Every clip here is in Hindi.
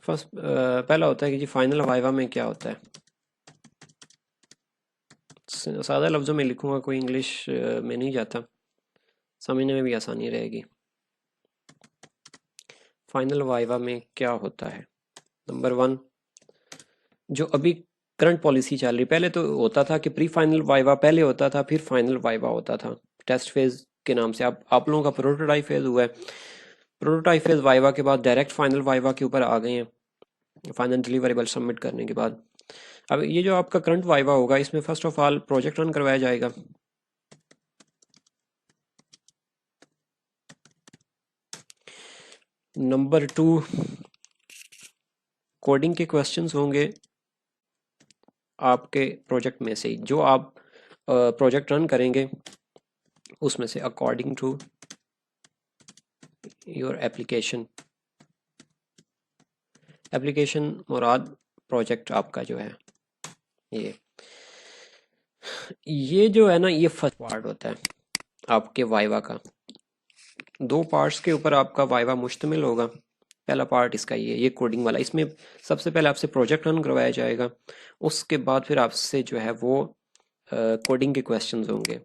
फर्स्ट पहला होता है कि जी फाइनल वाइवा में क्या होता है। सादा लफ्ज़ों में लिखूंगा, कोई इंग्लिश में नहीं जाता, समझने में भी आसानी रहेगी। फाइनल वाइवा में क्या होता है। नंबर वन, जो अभी करंट पॉलिसी चल रही, पहले तो होता था कि प्री फाइनल वाइवा पहले होता था, फिर फाइनल वाइवा होता था टेस्ट फेज के नाम से। आप लोगों का प्रोटोटाइप फेज हुआ है, प्रोटोटाइप फेज वाइवा के बाद डायरेक्ट फाइनल वाइवा के ऊपर आ गए हैं फाइनल डिलीवरेबल सबमिट करने के बाद। अब ये जो आपका करंट वाइवा होगा, इसमें first of all project run करवाया जाएगा। नंबर टू, कोडिंग के क्वेश्चंस होंगे आपके प्रोजेक्ट में से, जो आप प्रोजेक्ट रन करेंगे उसमें से according to your application. Application मुराद प्रोजेक्ट आपका जो है ये जो है ना, ये फर्स्ट पार्ट होता है आपके वाइवा का। दो पार्ट्स के ऊपर आपका वाइवा मुश्तमिल होगा। पहला पार्ट इसका ये कोडिंग वाला, इसमें सबसे पहले आपसे प्रोजेक्ट रन करवाया जाएगा, उसके बाद फिर आपसे जो है वो कोडिंग के क्वेश्चंस होंगे।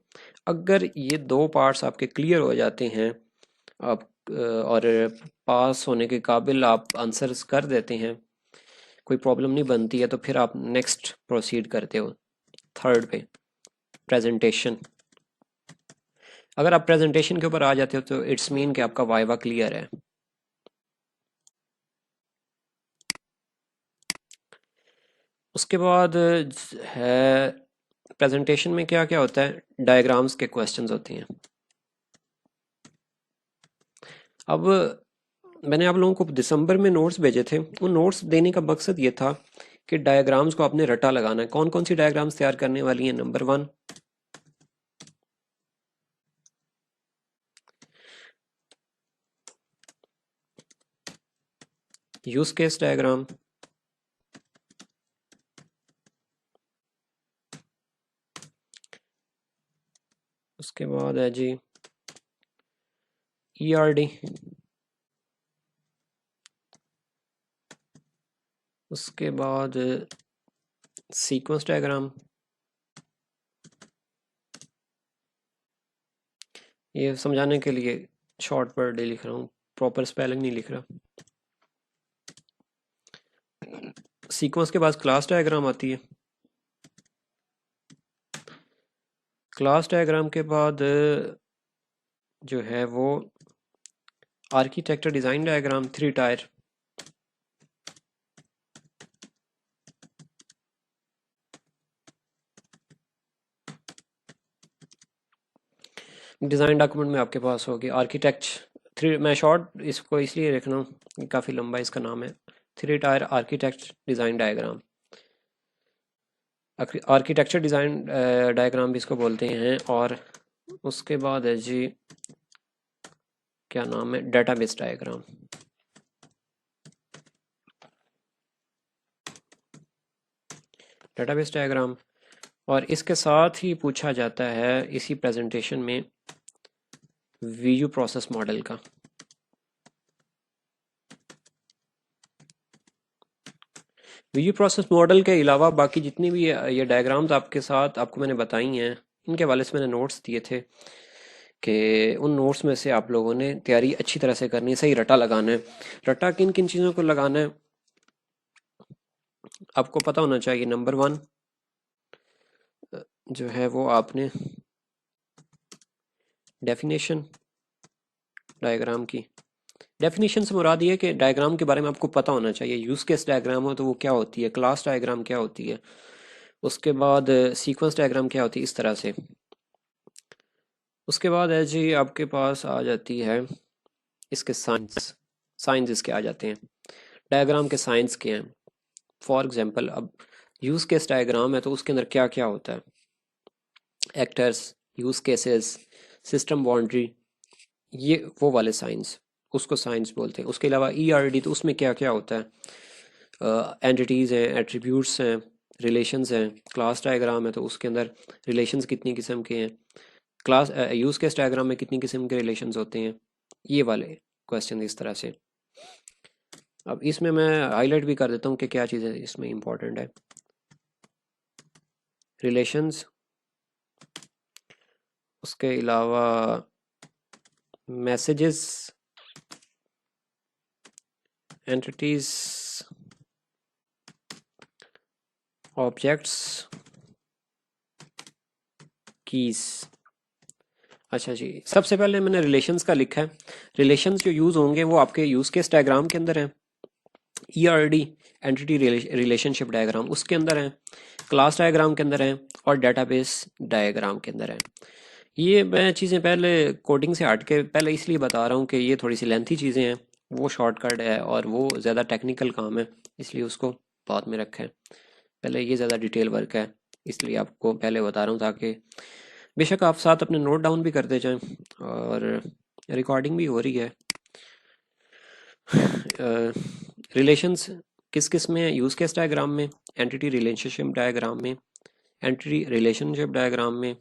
अगर ये दो पार्ट्स आपके क्लियर हो जाते हैं आप और पास होने के काबिल आप आंसर्स कर देते हैं, कोई प्रॉब्लम नहीं बनती है, तो फिर आप नेक्स्ट प्रोसीड करते हो थर्ड पे, प्रेजेंटेशन। अगर आप प्रेजेंटेशन के ऊपर आ जाते हो तो इट्स मीन कि आपका वाइवा क्लियर है। उसके बाद है प्रेजेंटेशन में क्या क्या होता है, डायग्राम्स के क्वेश्चंस होते हैं। अब मैंने आप लोगों को दिसंबर में नोट्स भेजे थे, उन नोट्स देने का मकसद ये था कि डायग्राम्स को आपने रटा लगाना है। कौन कौन सी डायग्राम्स तैयार करने वाली हैं। Number one, use case diagram. उसके बाद है जी ईआरडी। उसके बाद सीक्वेंस डायग्राम। ये समझाने के लिए शॉर्ट वर्ड लिख रहा हूँ, प्रॉपर स्पेलिंग नहीं लिख रहा। सीक्वेंस के बाद क्लास डायग्राम आती है। क्लास डायग्राम के बाद जो है वो architecture design diagram, 3 tyre. Design document में आपके पास होगी आर्किटेक्ट 3। मैं शॉर्ट इसको इसलिए लिख रहा हूँ, काफ़ी लंबा इसका नाम है, 3 tyre architect design diagram. Architecture design diagram भी इसको बोलते हैं। और उसके बाद है जी क्या नाम है, डेटाबेस डायग्राम। Database diagram. और इसके साथ ही पूछा जाता है इसी प्रेजेंटेशन में वीयू प्रोसेस मॉडल का। वीयू प्रोसेस मॉडल के अलावा बाकी जितनी भी ये डायग्राम्स आपके साथ आपको मैंने बताई हैं, इनके हवाले से मैंने नोट्स दिए थे कि उन नोट्स में से आप लोगों ने तैयारी अच्छी तरह से करनी है, सही रटा लगाना है। रटा किन किन चीज़ों को लगाना है आपको पता होना चाहिए। नंबर वन जो है वो आपने डेफिनेशन डायग्राम की, डेफिनेशन से मुराद ये कि डायग्राम के बारे में आपको पता होना चाहिए। यूज केस डायग्राम हो तो वो क्या होती है, क्लास डायग्राम क्या होती है, उसके बाद सीक्वेंस डायग्राम क्या होती है, इस तरह से। उसके बाद है जी आपके पास आ जाती है इसके साइंस। साइंस इसके आ जाते हैं, डायग्राम के साइंस के हैं। फॉर एग्जांपल अब यूज केस डायग्राम है तो उसके अंदर क्या क्या होता है, actors, use cases, system boundary, ये वो वाले साइंस, उसको साइंस बोलते हैं। उसके अलावा ईआरडी, तो उसमें क्या क्या होता है, एंटिटीज़ हैं, एट्रीब्यूट्स हैं, रिलेशंस हैं। क्लास डायग्राम है तो उसके अंदर रिलेशंस कितनी किस्म के हैं, क्लास यूज केस डायग्राम में कितनी किस्म के रिलेशंस होते हैं, ये वाले क्वेश्चन इस तरह से। अब इसमें मैं हाईलाइट भी कर देता हूँ कि क्या चीज़ें इसमें इम्पोर्टेंट है। रिलेशंस, उसके अलावा मैसेजेस, एंटिटीज, ऑब्जेक्ट्स, कीज। अच्छा जी, सबसे पहले मैंने रिलेशंस का लिखा है। रिलेशंस जो यूज़ होंगे वो आपके यूज़ केस डायग्राम के अंदर हैं। ERD, एंटिटी रिलेशनशिप डायग्राम, उसके अंदर हैं। क्लास डायग्राम के अंदर हैं और डेटाबेस डायग्राम के अंदर हैं। ये मैं चीज़ें पहले कोडिंग से हट के पहले इसलिए बता रहा हूँ कि ये थोड़ी सी लेंथी चीज़ें हैं, वो शॉर्टकट है और वो ज़्यादा टेक्निकल काम है, इसलिए उसको बाद में रखा है। पहले ये ज़्यादा डिटेल वर्क है, इसलिए आपको पहले बता रहा हूँ, ताकि बेशक आप साथ अपने नोट डाउन भी करते जाएं। और रिकॉर्डिंग भी हो रही है। रिलेशंस किस किस में है? यूज़ केस डायग्राम में, एंटिटी रिलेशनशिप डायग्राम में, एंटिटी रिलेशनशिप डायग्राम में,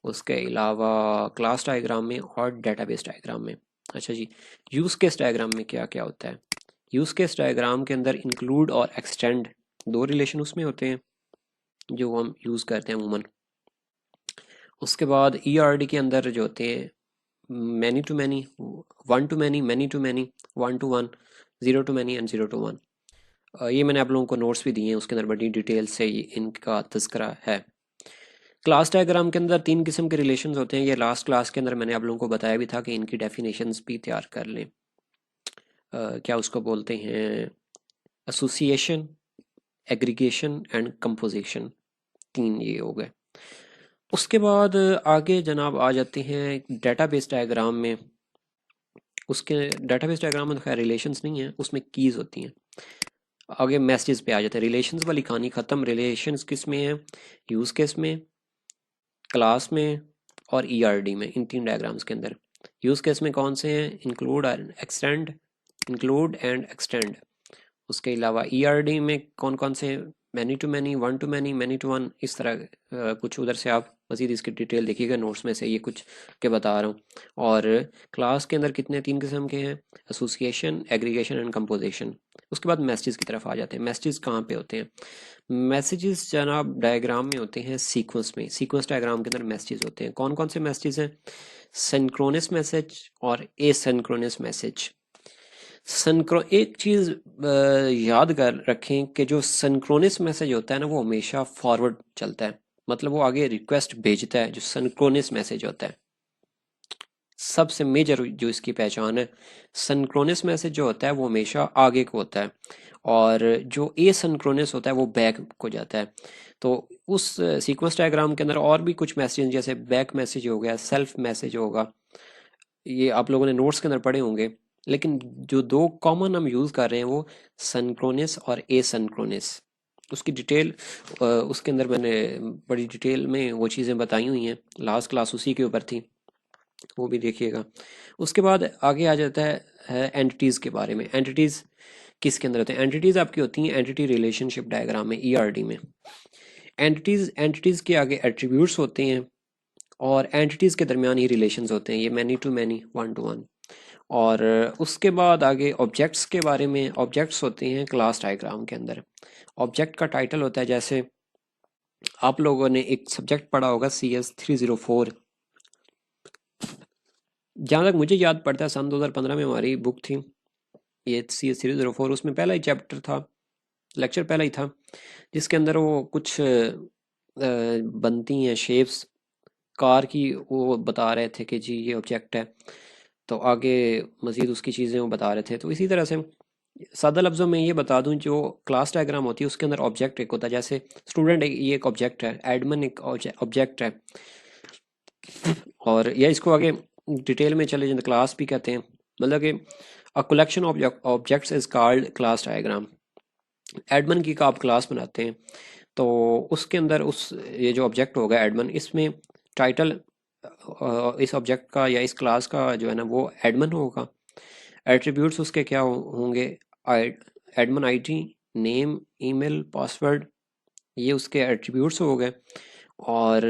उसके अलावा क्लास डायग्राम में और डेटाबेस डायग्राम में। अच्छा जी, यूज़ केस डायग्राम में क्या क्या होता है? यूज़ केस डायग्राम के अंदर इंक्लूड और एक्सटेंड दो रिलेशन उसमें होते हैं जो हम यूज़ करते हैं अमूमन। उसके बाद ERD के अंदर जो होते हैं many to many, one to many, many to many, one to one, zero to many and zero to one. ये मैंने आप लोगों को नोट्स भी दिए हैं, उसके अंदर बड़ी डिटेल से इनका तस्करा है। क्लास डायग्राम के अंदर तीन किस्म के रिलेशंस होते हैं। ये लास्ट क्लास के अंदर मैंने आप लोगों को बताया भी था कि इनकी डेफिनेशंस भी तैयार कर लें। क्या उसको बोलते हैं? एसोसिएशन, एग्रीगेशन एंड कंपोजिशन, तीन ये हो गए। उसके बाद आगे जनाब आ जाते हैं डेटाबेस डायग्राम में। उसके डेटाबेस डायग्राम में तो खैर रिलेशंस नहीं है, उसमें कीज़ होती हैं। आगे मैसेजेस पे आ जाते हैं। रिलेशंस वाली कहानी ख़त्म। रिलेशंस किस में है? यूज़ केस में, क्लास में और ERD में, इन तीन डायग्राम्स के अंदर। यूज़ केस में कौन से हैं? Include and extend, include and extend. उसके अलावा ERD में कौन कौन से? Many to many, one to many, many to one, इस तरह कुछ उधर से आप मज़ीद इसकी डिटेल देखिएगा नोट्स में से, ये कुछ के बता रहा हूँ। और क्लास के अंदर कितने तीन किस्म के हैं? Association, aggregation and composition. उसके बाद मैसेजेस की तरफ आ जाते हैं। मैसेजेस कहाँ पे होते हैं? मैसेजेस जनाब डायग्राम में होते हैं सीक्वेंस में। सीक्वेंस डायग्राम के अंदर मैसेजेस होते हैं। कौन कौन से मैसेजेस हैं? सिंक्रोनस मैसेज और एसिंक्रोनस मैसेज। एक चीज़ याद कर रखें कि जो सिंक्रोनस मैसेज होता है ना, वो हमेशा फॉरवर्ड चलता है, मतलब वो आगे रिक्वेस्ट भेजता है। जो सिंक्रोनस मैसेज होता है, सबसे मेजर जो इसकी पहचान है, सिंक्रोनस मैसेज जो होता है वो हमेशा आगे को होता है, और जो एसिंक्रोनस होता है वो बैक को जाता है। तो उस सीक्वेंस डायग्राम के अंदर और भी कुछ मैसेज, जैसे बैक मैसेज हो गया, सेल्फ मैसेज होगा, ये आप लोगों ने नोट्स के अंदर पढ़े होंगे। लेकिन जो दो कॉमन हम यूज़ कर रहे हैं वो सिंक्रोनस और एसिंक्रोनस। उसकी डिटेल उसके अंदर मैंने बड़ी डिटेल में वो चीज़ें बताई हुई हैं, लास्ट क्लास उसी के ऊपर थी, वो भी देखिएगा। उसके बाद आगे आ जाता है एंटिटीज़ के बारे में। एंटिटीज़ किसके अंदर होते हैं? एंटिटीज़ आपकी होती हैं एंटिटी रिलेशनशिप डायग्राम में, ERD में। एंटिटीज़ के आगे एट्रीब्यूट्स होते हैं और एंटिटीज़ के दरमियान ही रिलेशंस होते हैं, ये many to many, one to one. और उसके बाद आगे ऑब्जेक्ट्स के बारे में। ऑब्जेक्ट्स होते हैं क्लास डायग्राम के अंदर। ऑब्जेक्ट का टाइटल होता है, जैसे आप लोगों ने एक सब्जेक्ट पढ़ा होगा CS304। जहाँ तक मुझे याद पड़ता है सन 2015 में हमारी बुक थी ये CS304, उसमें पहला ही चैप्टर था, लेक्चर पहला ही था, जिसके अंदर वो कुछ बनती हैं शेप्स कार की, वो बता रहे थे कि जी ये ऑब्जेक्ट है। तो आगे मज़ीद उसकी चीज़ें वो बता रहे थे। तो इसी तरह से सादा लफ्ज़ों में ये बता दूं, जो क्लास डायग्राम होती है उसके अंदर ऑब्जेक्ट एक होता है, जैसे स्टूडेंट ये एक ऑब्जेक्ट है, एडमिन एक ऑब्जेक्ट है। और या इसको आगे डिटेल में चले जाए, क्लास भी कहते हैं, मतलब कि a collection of objects is called class diagram. Admin की का आप क्लास बनाते हैं, तो उसके अंदर उस ये जो ऑब्जेक्ट होगा एडमिन, इसमें टाइटल इस ऑब्जेक्ट का या इस क्लास का जो है ना वो एडमिन होगा। एट्रीब्यूट्स उसके क्या होंगे? Admin ID, name, email, password, ये उसके एट्रीब्यूट्स हो गए। और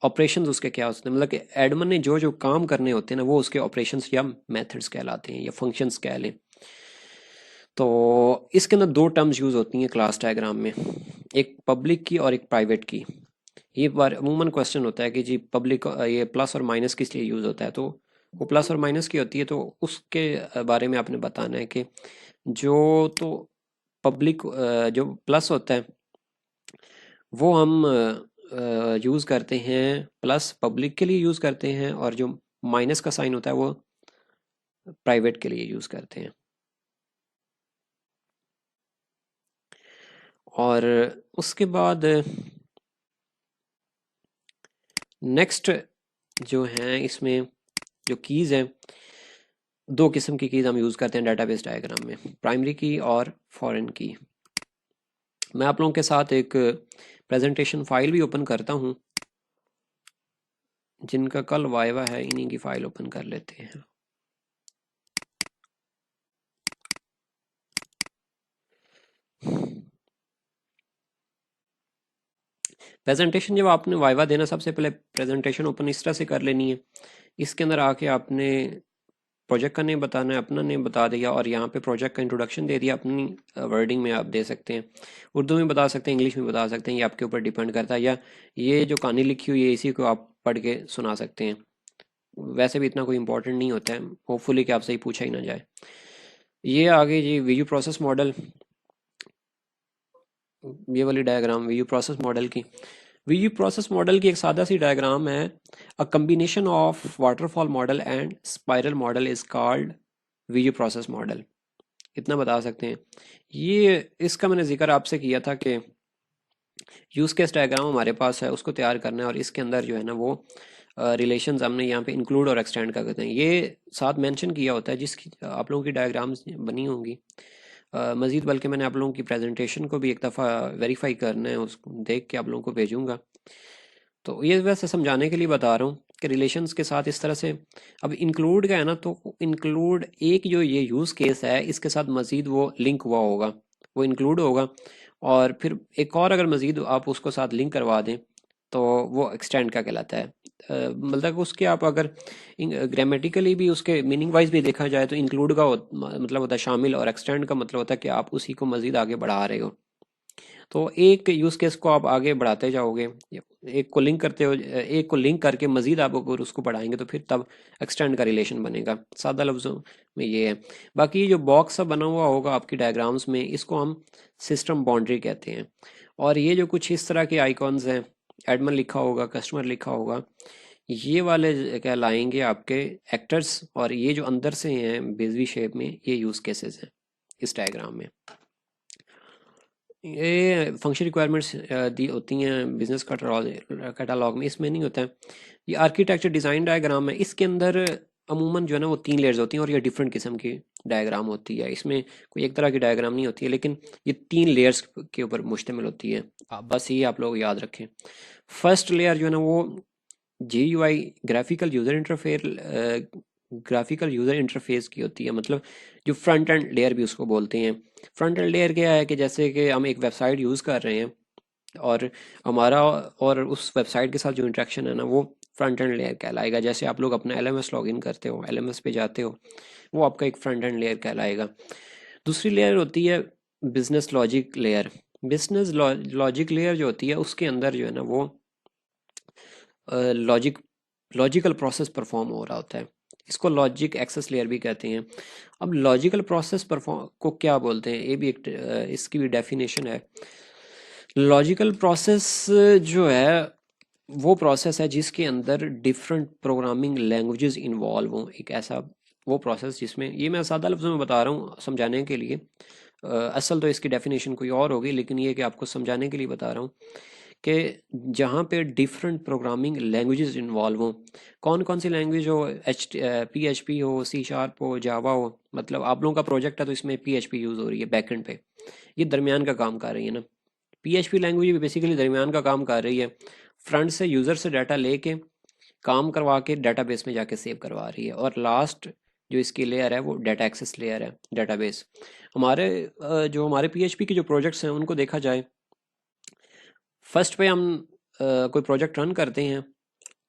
ऑपरेशंस उसके क्या होते हैं, मतलब कि एडमिन ने जो जो काम करने होते हैं ना, वो उसके ऑपरेशंस या मेथड्स कहलाते हैं या फंक्शंस कह लें। तो इसके अंदर दो टर्म्स यूज़ होती हैं क्लास डायग्राम में, एक पब्लिक की और एक प्राइवेट की। ये बार अमूमन क्वेश्चन होता है कि जी पब्लिक ये प्लस और माइनस किस लिए यूज़ होता है, तो वो प्लस और माइनस की होती है, तो उसके बारे में आपने बताना है कि जो तो पब्लिक जो प्लस होता है वो हम यूज़ करते हैं, प्लस पब्लिक के लिए यूज़ करते हैं, और जो माइनस का साइन होता है वो प्राइवेट के लिए यूज़ करते हैं। और उसके बाद नेक्स्ट जो हैं इसमें जो कीज़ हैं, दो किस्म की कीज़ हम यूज़ करते हैं डाटाबेस डायग्राम में, प्राइमरी की और फॉरेन की। मैं आप लोगों के साथ एक प्रेजेंटेशन फाइल भी ओपन करता हूँ, जिनका कल वाइवा है, इन्हीं की फाइल ओपन कर लेते हैं। प्रेजेंटेशन जब आपने वाइवा देना, सबसे पहले प्रेजेंटेशन ओपन इस तरह से कर लेनी है। इसके अंदर आके आपने प्रोजेक्ट का नेम बताना है, अपना नेम बता दिया, और यहाँ पे प्रोजेक्ट का इंट्रोडक्शन दे दिया, अपनी वर्डिंग में आप दे सकते हैं, उर्दू में बता सकते हैं, इंग्लिश में बता सकते हैं, ये आपके ऊपर डिपेंड करता है, या ये जो कहानी लिखी हुई है इसी को आप पढ़ के सुना सकते हैं। वैसे भी इतना कोई इंपॉर्टेंट नहीं होता है, होपफुली कि आपसे ही पूछा ही ना जाए। ये आगे जी वीयू प्रोसेस मॉडल, ये वाली डायग्राम वीयू प्रोसेस मॉडल की। वीयू प्रोसेस मॉडल की एक सादा सी डायग्राम है, अ combination of waterfall model and spiral model is called Vu process model. इतना बता सकते हैं। ये इसका मैंने जिक्र आपसे किया था कि यूज़ केस डायग्राम हमारे पास है, उसको तैयार करना है, और इसके अंदर जो है ना वो रिलेशंस हमने यहाँ पे इंक्लूड और एक्सटेंड कर देते हैं, ये साथ मेंशन किया होता है, जिसकी आप लोगों की डायग्राम्स बनी होंगी मज़ीद। बल्कि मैंने आप लोगों की प्रेजेंटेशन को भी एक दफ़ा वेरीफाई करना है, उसको देख के आप लोगों को भेजूंगा। तो ये वैसे समझाने के लिए बता रहा हूँ कि रिलेशंस के साथ इस तरह से। अब इंक्लूड का है ना, तो इंक्लूड एक जो ये यूज़ केस है इसके साथ मज़ीद वो लिंक हुआ होगा, वो इंक्लूड होगा, और फिर एक और अगर मज़ीद आप उसको साथ लिंक करवा दें तो वो एक्सटेंड का कहलाता है। मतलब उसके आप अगर ग्रामेटिकली भी उसके मीनिंग वाइज भी देखा जाए तो इंक्लूड का मतलब होता है शामिल, और एक्सटेंड का मतलब होता है कि आप उसी को मज़ीद आगे बढ़ा रहे हो। तो एक यूज़ केस को आप आगे बढ़ाते जाओगे, एक को लिंक करते हो, एक को लिंक करके मज़ीद आप अगर उसको बढ़ाएंगे तो फिर तब एक्सटेंड का रिलेशन बनेगा। सादा लफ्ज़ों में ये है। बाकी ये जो बॉक्स सा बना हुआ होगा आपकी डायग्राम्स में, इसको हम सिस्टम बाउंड्री कहते हैं। और ये जो कुछ इस तरह के आइकॉन्स हैं, एडमन लिखा होगा, कस्टमर लिखा होगा, ये वाले कहलाएंगे आपके एक्टर्स, और ये जो अंदर से हैं बिजली शेप में, ये यूज़ केसेस हैं इस डायग्राम में। ये फंक्शन रिक्वायरमेंट्स दी होती हैं बिजनेस कैटालॉग में, इसमें नहीं होता है। ये आर्किटेक्चर डिज़ाइन डायग्राम है, इसके अंदर अमूमन जो है ना वो 3 लेयर्स होती हैं, और ये डिफरेंट किस्म की डायग्राम होती है, इसमें कोई एक तरह की डायग्राम नहीं होती है, लेकिन ये 3 लेयर्स के ऊपर मुश्तमिल होती है। बस ये आप लोग याद रखें। फर्स्ट लेयर जो है ना वो GUI, ग्राफिकल यूज़र इंटरफेस की होती है, मतलब जो फ्रंट एंड लेयर भी उसको बोलते हैं। फ्रंट एंड लेयर क्या है कि जैसे कि हम एक वेबसाइट यूज़ कर रहे हैं, और हमारा और उस वेबसाइट के साथ जो इंटरेक्शन है ना वो फ्रंट एंड लेयर कहलाएगा। जैसे आप लोग अपना LMS लॉगिन करते हो, LMS पे जाते हो, वो आपका एक फ्रंट एंड लेयर कहलाएगा। दूसरी लेयर होती है business logic layer. Business logic layer जो होती है उसके अंदर जो है ना वो लॉजिकल प्रोसेस परफॉर्म हो रहा होता है, इसको लॉजिक एक्सेस लेयर भी कहते हैं। अब लॉजिकल प्रोसेस परफॉर्म को क्या बोलते हैं, ये भी एक इसकी भी डेफिनेशन है। लॉजिकल प्रोसेस जो है वो प्रोसेस है जिसके अंदर डिफरेंट प्रोग्रामिंग लैंग्वेजेस इन्वॉल्व हों, एक ऐसा वो प्रोसेस जिसमें, ये मैं सादा लफ्ज़ों में बता रहा हूँ समझाने के लिए, असल तो इसकी डेफिनेशन कोई और होगी, लेकिन ये कि आपको समझाने के लिए बता रहा हूँ कि जहाँ पे डिफरेंट प्रोग्रामिंग लैंग्वेजेस इन्वॉल्व हों। कौन कौन सी लैंग्वेज हो, PHP हो, C# हो, जावा हो, मतलब आप लोगों का प्रोजेक्ट है तो इसमें PHP यूज़ हो रही है बैकएंड पे, ये दरमियान का काम कर रही है ना। PHP लैंग्वेज भी बेसिकली दरमियान का काम कर रही है, फ्रंट से यूज़र से डाटा लेके काम करवा के डाटाबेस में जाके सेव करवा रही है, और लास्ट जो इसकी लेयर है वो डाटा एक्सेस लेयर है, डाटाबेस। हमारे जो हमारे PHP के जो प्रोजेक्ट्स हैं उनको देखा जाए, फर्स्ट पे हम कोई प्रोजेक्ट रन करते हैं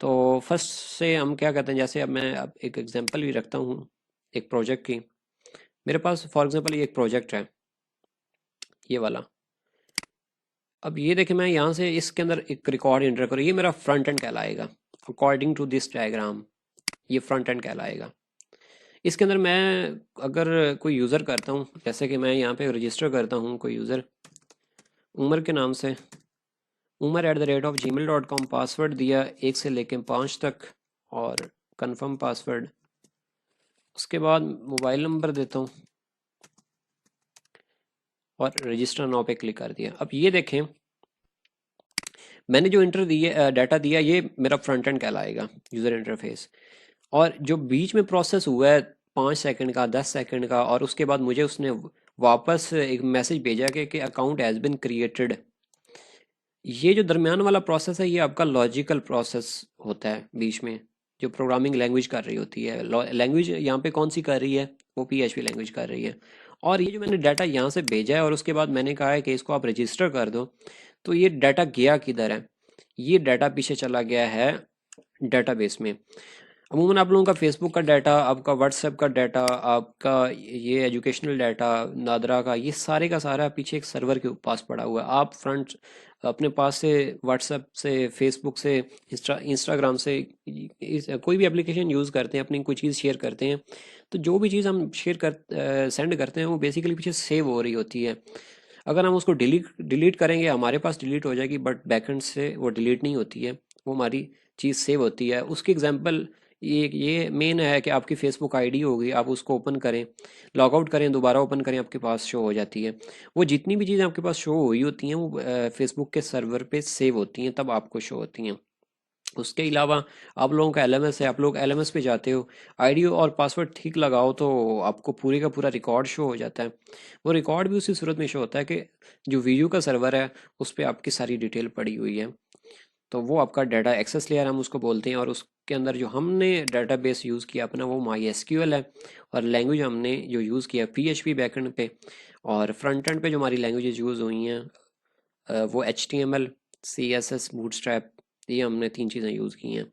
तो फर्स्ट से हम क्या करते हैं, जैसे अब मैं अब एक एग्जांपल भी रखता हूँ एक प्रोजेक्ट की। मेरे पास फॉर एग्जांपल ये एक प्रोजेक्ट है, ये वाला। अब ये देखें, मैं यहाँ से इसके अंदर एक रिकॉर्ड एंटर करूँ, ये मेरा फ्रंट एंड कहलाएगा अकॉर्डिंग टू दिस डायग्राम। ये फ्रंट एंड कहलाएगा। इसके अंदर मैं अगर कोई यूज़र करता हूँ, जैसे कि मैं यहाँ पे रजिस्टर करता हूँ कोई यूज़र उमर के नाम से, umer@gmail.com, पासवर्ड दिया 1 से लेकर 5 तक और कंफर्म पासवर्ड। उसके बाद मोबाइल नंबर देता हूँ और रजिस्टर नाउ पे क्लिक कर दिया। अब ये देखें, मैंने जो इंटर दिया डाटा दिया, ये मेरा फ्रंट एंड कहलाएगा, यूज़र इंटरफेस। और जो बीच में प्रोसेस हुआ है 5 सेकंड का, 10 सेकंड का, और उसके बाद मुझे उसने वापस एक मैसेज भेजा कि अकाउंट हैज़ बिन क्रिएटेड, ये जो दरमियान वाला प्रोसेस है, ये आपका लॉजिकल प्रोसेस होता है बीच में, जो प्रोग्रामिंग लैंग्वेज कर रही होती है। लैंग्वेज यहाँ पे कौन सी कर रही है, वो PHP लैंग्वेज कर रही है। और ये जो मैंने डाटा यहाँ से भेजा है और उसके बाद मैंने कहा है कि इसको आप रजिस्टर कर दो, तो ये डाटा गया किधर है? ये डाटा पीछे चला गया है डाटाबेस में। अमूमन आप लोगों का फेसबुक का डाटा, आपका व्हाट्सएप का डाटा, आपका ये एजुकेशनल डाटा नादरा का, ये सारे का सारा पीछे एक सर्वर के पास पड़ा हुआ है। आप फ्रंट अपने पास से व्हाट्सएप से, फेसबुक से, इंस्टाग्राम से कोई भी एप्लीकेशन यूज़ करते हैं, अपनी कोई चीज़ शेयर करते हैं, तो जो भी चीज़ हम शेयर कर सेंड करते हैं वो बेसिकली पीछे सेव हो रही होती है। अगर हम उसको डिलीट डिलीट करेंगे, हमारे पास डिलीट हो जाएगी, बट बैकएंड से वो डिलीट नहीं होती है, वो हमारी चीज़ सेव होती है। उसकी एग्जांपल ये मेन है कि आपकी फेसबुक आईडी होगी, आप उसको ओपन करें, लॉग आउट करें, दोबारा ओपन करें, आपके पास शो हो जाती है। वो जितनी भी चीज़ें आपके पास शो हुई होती हैं वो फेसबुक के सर्वर पे सेव होती हैं, तब आपको शो होती हैं। उसके अलावा आप लोगों का LMS है, आप लोग LMS पे जाते हो, आईडी और पासवर्ड ठीक लगाओ तो आपको पूरे का पूरा रिकॉर्ड शो हो जाता है। वो रिकॉर्ड भी उसी सूरत में शो होता है कि जो वीडियो का सर्वर है उस पर आपकी सारी डिटेल पड़ी हुई है। तो वो आपका डाटा एक्सेस लेयर हम उसको बोलते हैं। और उसके अंदर जो हमने डाटाबेस यूज़ किया अपना, वो MySQL है। और लैंग्वेज हमने जो यूज़ किया PHP बैकएंड पे, और फ्रंट एंड पे जो हमारी लैंग्वेजेस यूज़ हुई हैं वो HTML, CSS, बूटस्ट्रैप, ये हमने 3 चीज़ें यूज़ की हैं।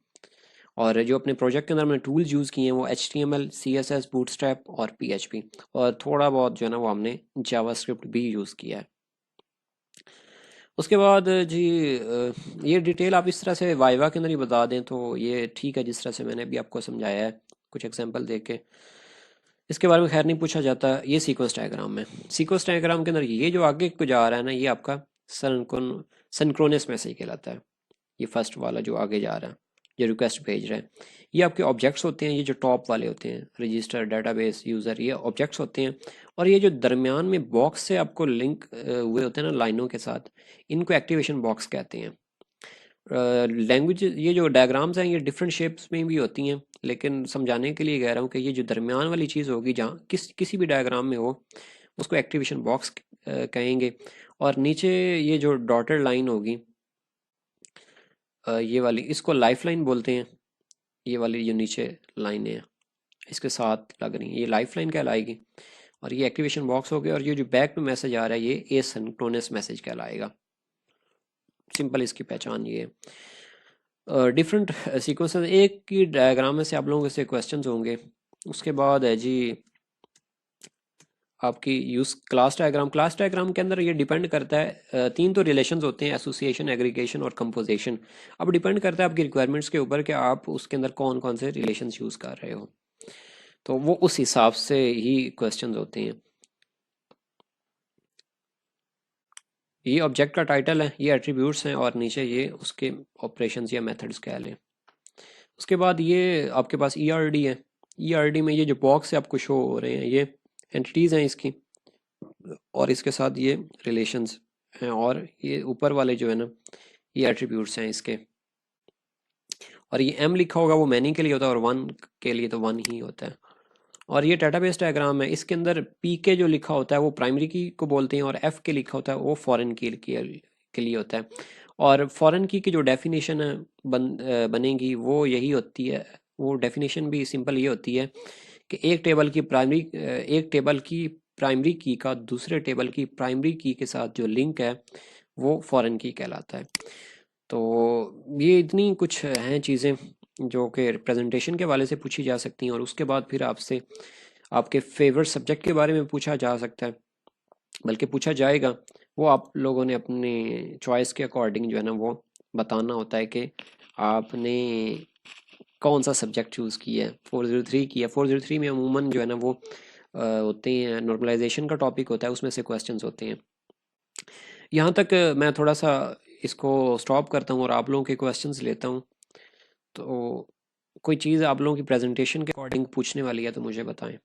और जो अपने प्रोजेक्ट के अंदर हमने टूल्स यूज़ किए हैं वो HTML, CSS, बूटस्ट्रैप और PHP, और थोड़ा बहुत जो है ना वो हमने जावास्क्रिप्ट भी यूज़ किया है। उसके बाद जी ये डिटेल आप इस तरह से वाइवा के अंदर ही बता दें तो ये ठीक है, जिस तरह से मैंने अभी आपको समझाया है कुछ एग्जांपल दे के। इसके बारे में खैर नहीं पूछा जाता। ये सीक्वेंस डायग्राम है। सीक्वेंस डायग्राम के अंदर ये जो आगे को जा रहा है ना, ये आपका सिंक्रोनस मैसेज कहलाता है। ये फर्स्ट वाला जो आगे जा रहा है, जो रिक्वेस्ट भेज रहा है, ये आपके ऑब्जेक्ट्स होते हैं। ये जो टॉप वाले होते हैं, रजिस्टर, डाटाबेस, यूज़र, ये ऑब्जेक्ट्स होते हैं। और ये जो दरमियान में बॉक्स से आपको लिंक हुए होते हैं ना लाइनों के साथ, इनको एक्टिवेशन बॉक्स कहते हैं। लैंग्वेज, ये जो डायग्राम्स हैं ये डिफरेंट शेप्स में भी होती हैं, लेकिन समझाने के लिए कह रहा हूँ कि ये जो दरमियान वाली चीज़ होगी जहाँ किसी भी डायग्राम में हो, उसको एक्टिवेशन बॉक्स कहेंगे। और नीचे ये जो डॉटेड लाइन होगी, ये वाली, इसको लाइफ लाइन बोलते हैं। ये वाली जो नीचे लाइनें हैं इसके साथ लग रही हैं, ये लाइफ लाइन कहलाएगी। और ये एक्टिवेशन बॉक्स हो गया। और ये जो बैक में मैसेज आ रहा है ये एसिंक्रोनस मैसेज कहलाएगा। सिंपल इसकी पहचान ये है। डिफरेंट सीक्वेंसेस एक की डायग्राम में से आप लोगों से क्वेश्चंस होंगे। उसके बाद है जी आपकी use class diagram. Class diagram के अंदर ये डिपेंड करता है, 3 तो रिलेशंस होते हैं, एसोसिएशन, एग्रीगेशन और कंपोजिशन। अब डिपेंड करता है आपकी रिक्वायरमेंट्स के ऊपर कि आप उसके अंदर कौन कौन से रिलेशंस यूज़ कर रहे हो, तो वो उस हिसाब से ही क्वेश्चंस होते हैं। ये ऑब्जेक्ट का टाइटल है, ये एट्रीब्यूट्स हैं, और नीचे ये उसके ऑपरेशंस या मेथड्स कह लें। उसके बाद ये आपके पास ERD है। ERD में ये जो बॉक्स है आपको शो हो रहे हैं, ये एंटिटीज़ हैं इसकी, और इसके साथ ये रिलेशंस हैं, और ये ऊपर वाले जो है ना ये एट्रीब्यूट्स हैं इसके। और ये M लिखा होगा वो मैनी के लिए होता है, और 1 के लिए तो 1 ही होता है। और ये डेटाबेस डायग्राम है। इसके अंदर PK जो लिखा होता है वो प्राइमरी की को बोलते हैं, और F के लिखा होता है वो फॉरेन की के लिए होता है। और फॉरेन की जो डेफिनेशन है बनेगी वो यही होती है। वो डेफिनेशन भी सिंपल ये होती है कि एक टेबल की प्राइमरी की का दूसरे टेबल की प्राइमरी की के साथ जो लिंक है वो फॉरेन की कहलाता है। तो ये इतनी कुछ हैं चीज़ें जो कि रिप्रेजेंटेशन के वाले से पूछी जा सकती हैं। और उसके बाद फिर आपसे आपके फेवरेट सब्जेक्ट के बारे में पूछा जा सकता है, बल्कि पूछा जाएगा। वो आप लोगों ने अपनी चॉइस के अकॉर्डिंग जो है ना वो बताना होता है कि आपने कौन सा सब्जेक्ट चूज़ किया है। 403 किया, 403 में अमूमन जो है ना वो होते हैं, नॉर्मलाइजेशन का टॉपिक होता है, उसमें से क्वेश्चंस होते हैं। यहाँ तक मैं थोड़ा सा इसको स्टॉप करता हूँ और आप लोगों के क्वेश्चंस लेता हूँ। तो कोई चीज़ आप लोगों की प्रेजेंटेशन के अकॉर्डिंग पूछने वाली है तो मुझे बताएं।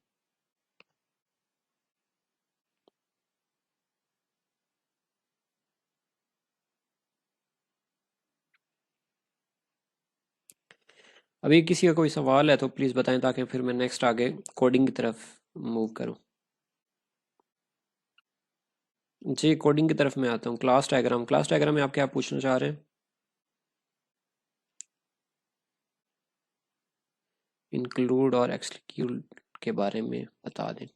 अभी किसी का कोई सवाल है तो प्लीज़ बताएं, ताकि फिर मैं नेक्स्ट आगे कोडिंग की तरफ मूव करूं। जी, कोडिंग की तरफ मैं आता हूँ। क्लास डायग्राम में आप क्या पूछना चाह रहे हैं? इंक्लूड और एक्सक्लूड के बारे में बता दें।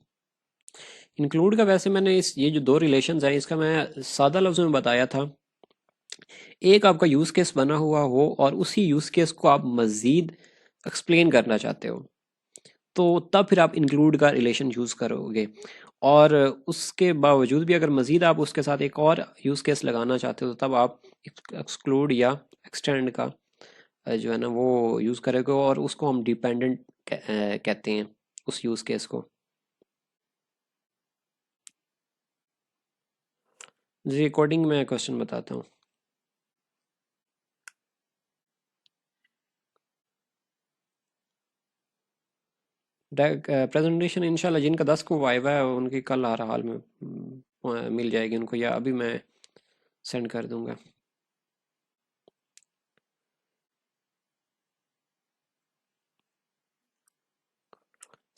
इंक्लूड का वैसे मैंने इस ये जो दो रिलेशंस हैं इसका मैं सादा लफ्ज़ में बताया था। एक आपका यूज़ केस बना हुआ हो और उसी यूज़ केस को आप मज़ीद एक्सप्लेन करना चाहते हो, तो तब फिर आप इंक्लूड का रिलेशन यूज़ करोगे। और उसके बावजूद भी अगर मज़ीद आप उसके साथ एक और यूज़ केस लगाना चाहते हो तो तब आप एक्सक्लूड या एक्सटेंड का जो है ना वो यूज़ करोगे, और उसको हम डिपेंडेंट कहते हैं उस यूज़ केस को। जी, कोडिंग में क्वेश्चन बताता हूँ। प्रेजेंटेशन इंशाल्लाह जिनका 10 को वाइवा है उनकी कल हर हाल में मिल जाएगी उनको, या अभी मैं सेंड कर दूंगा।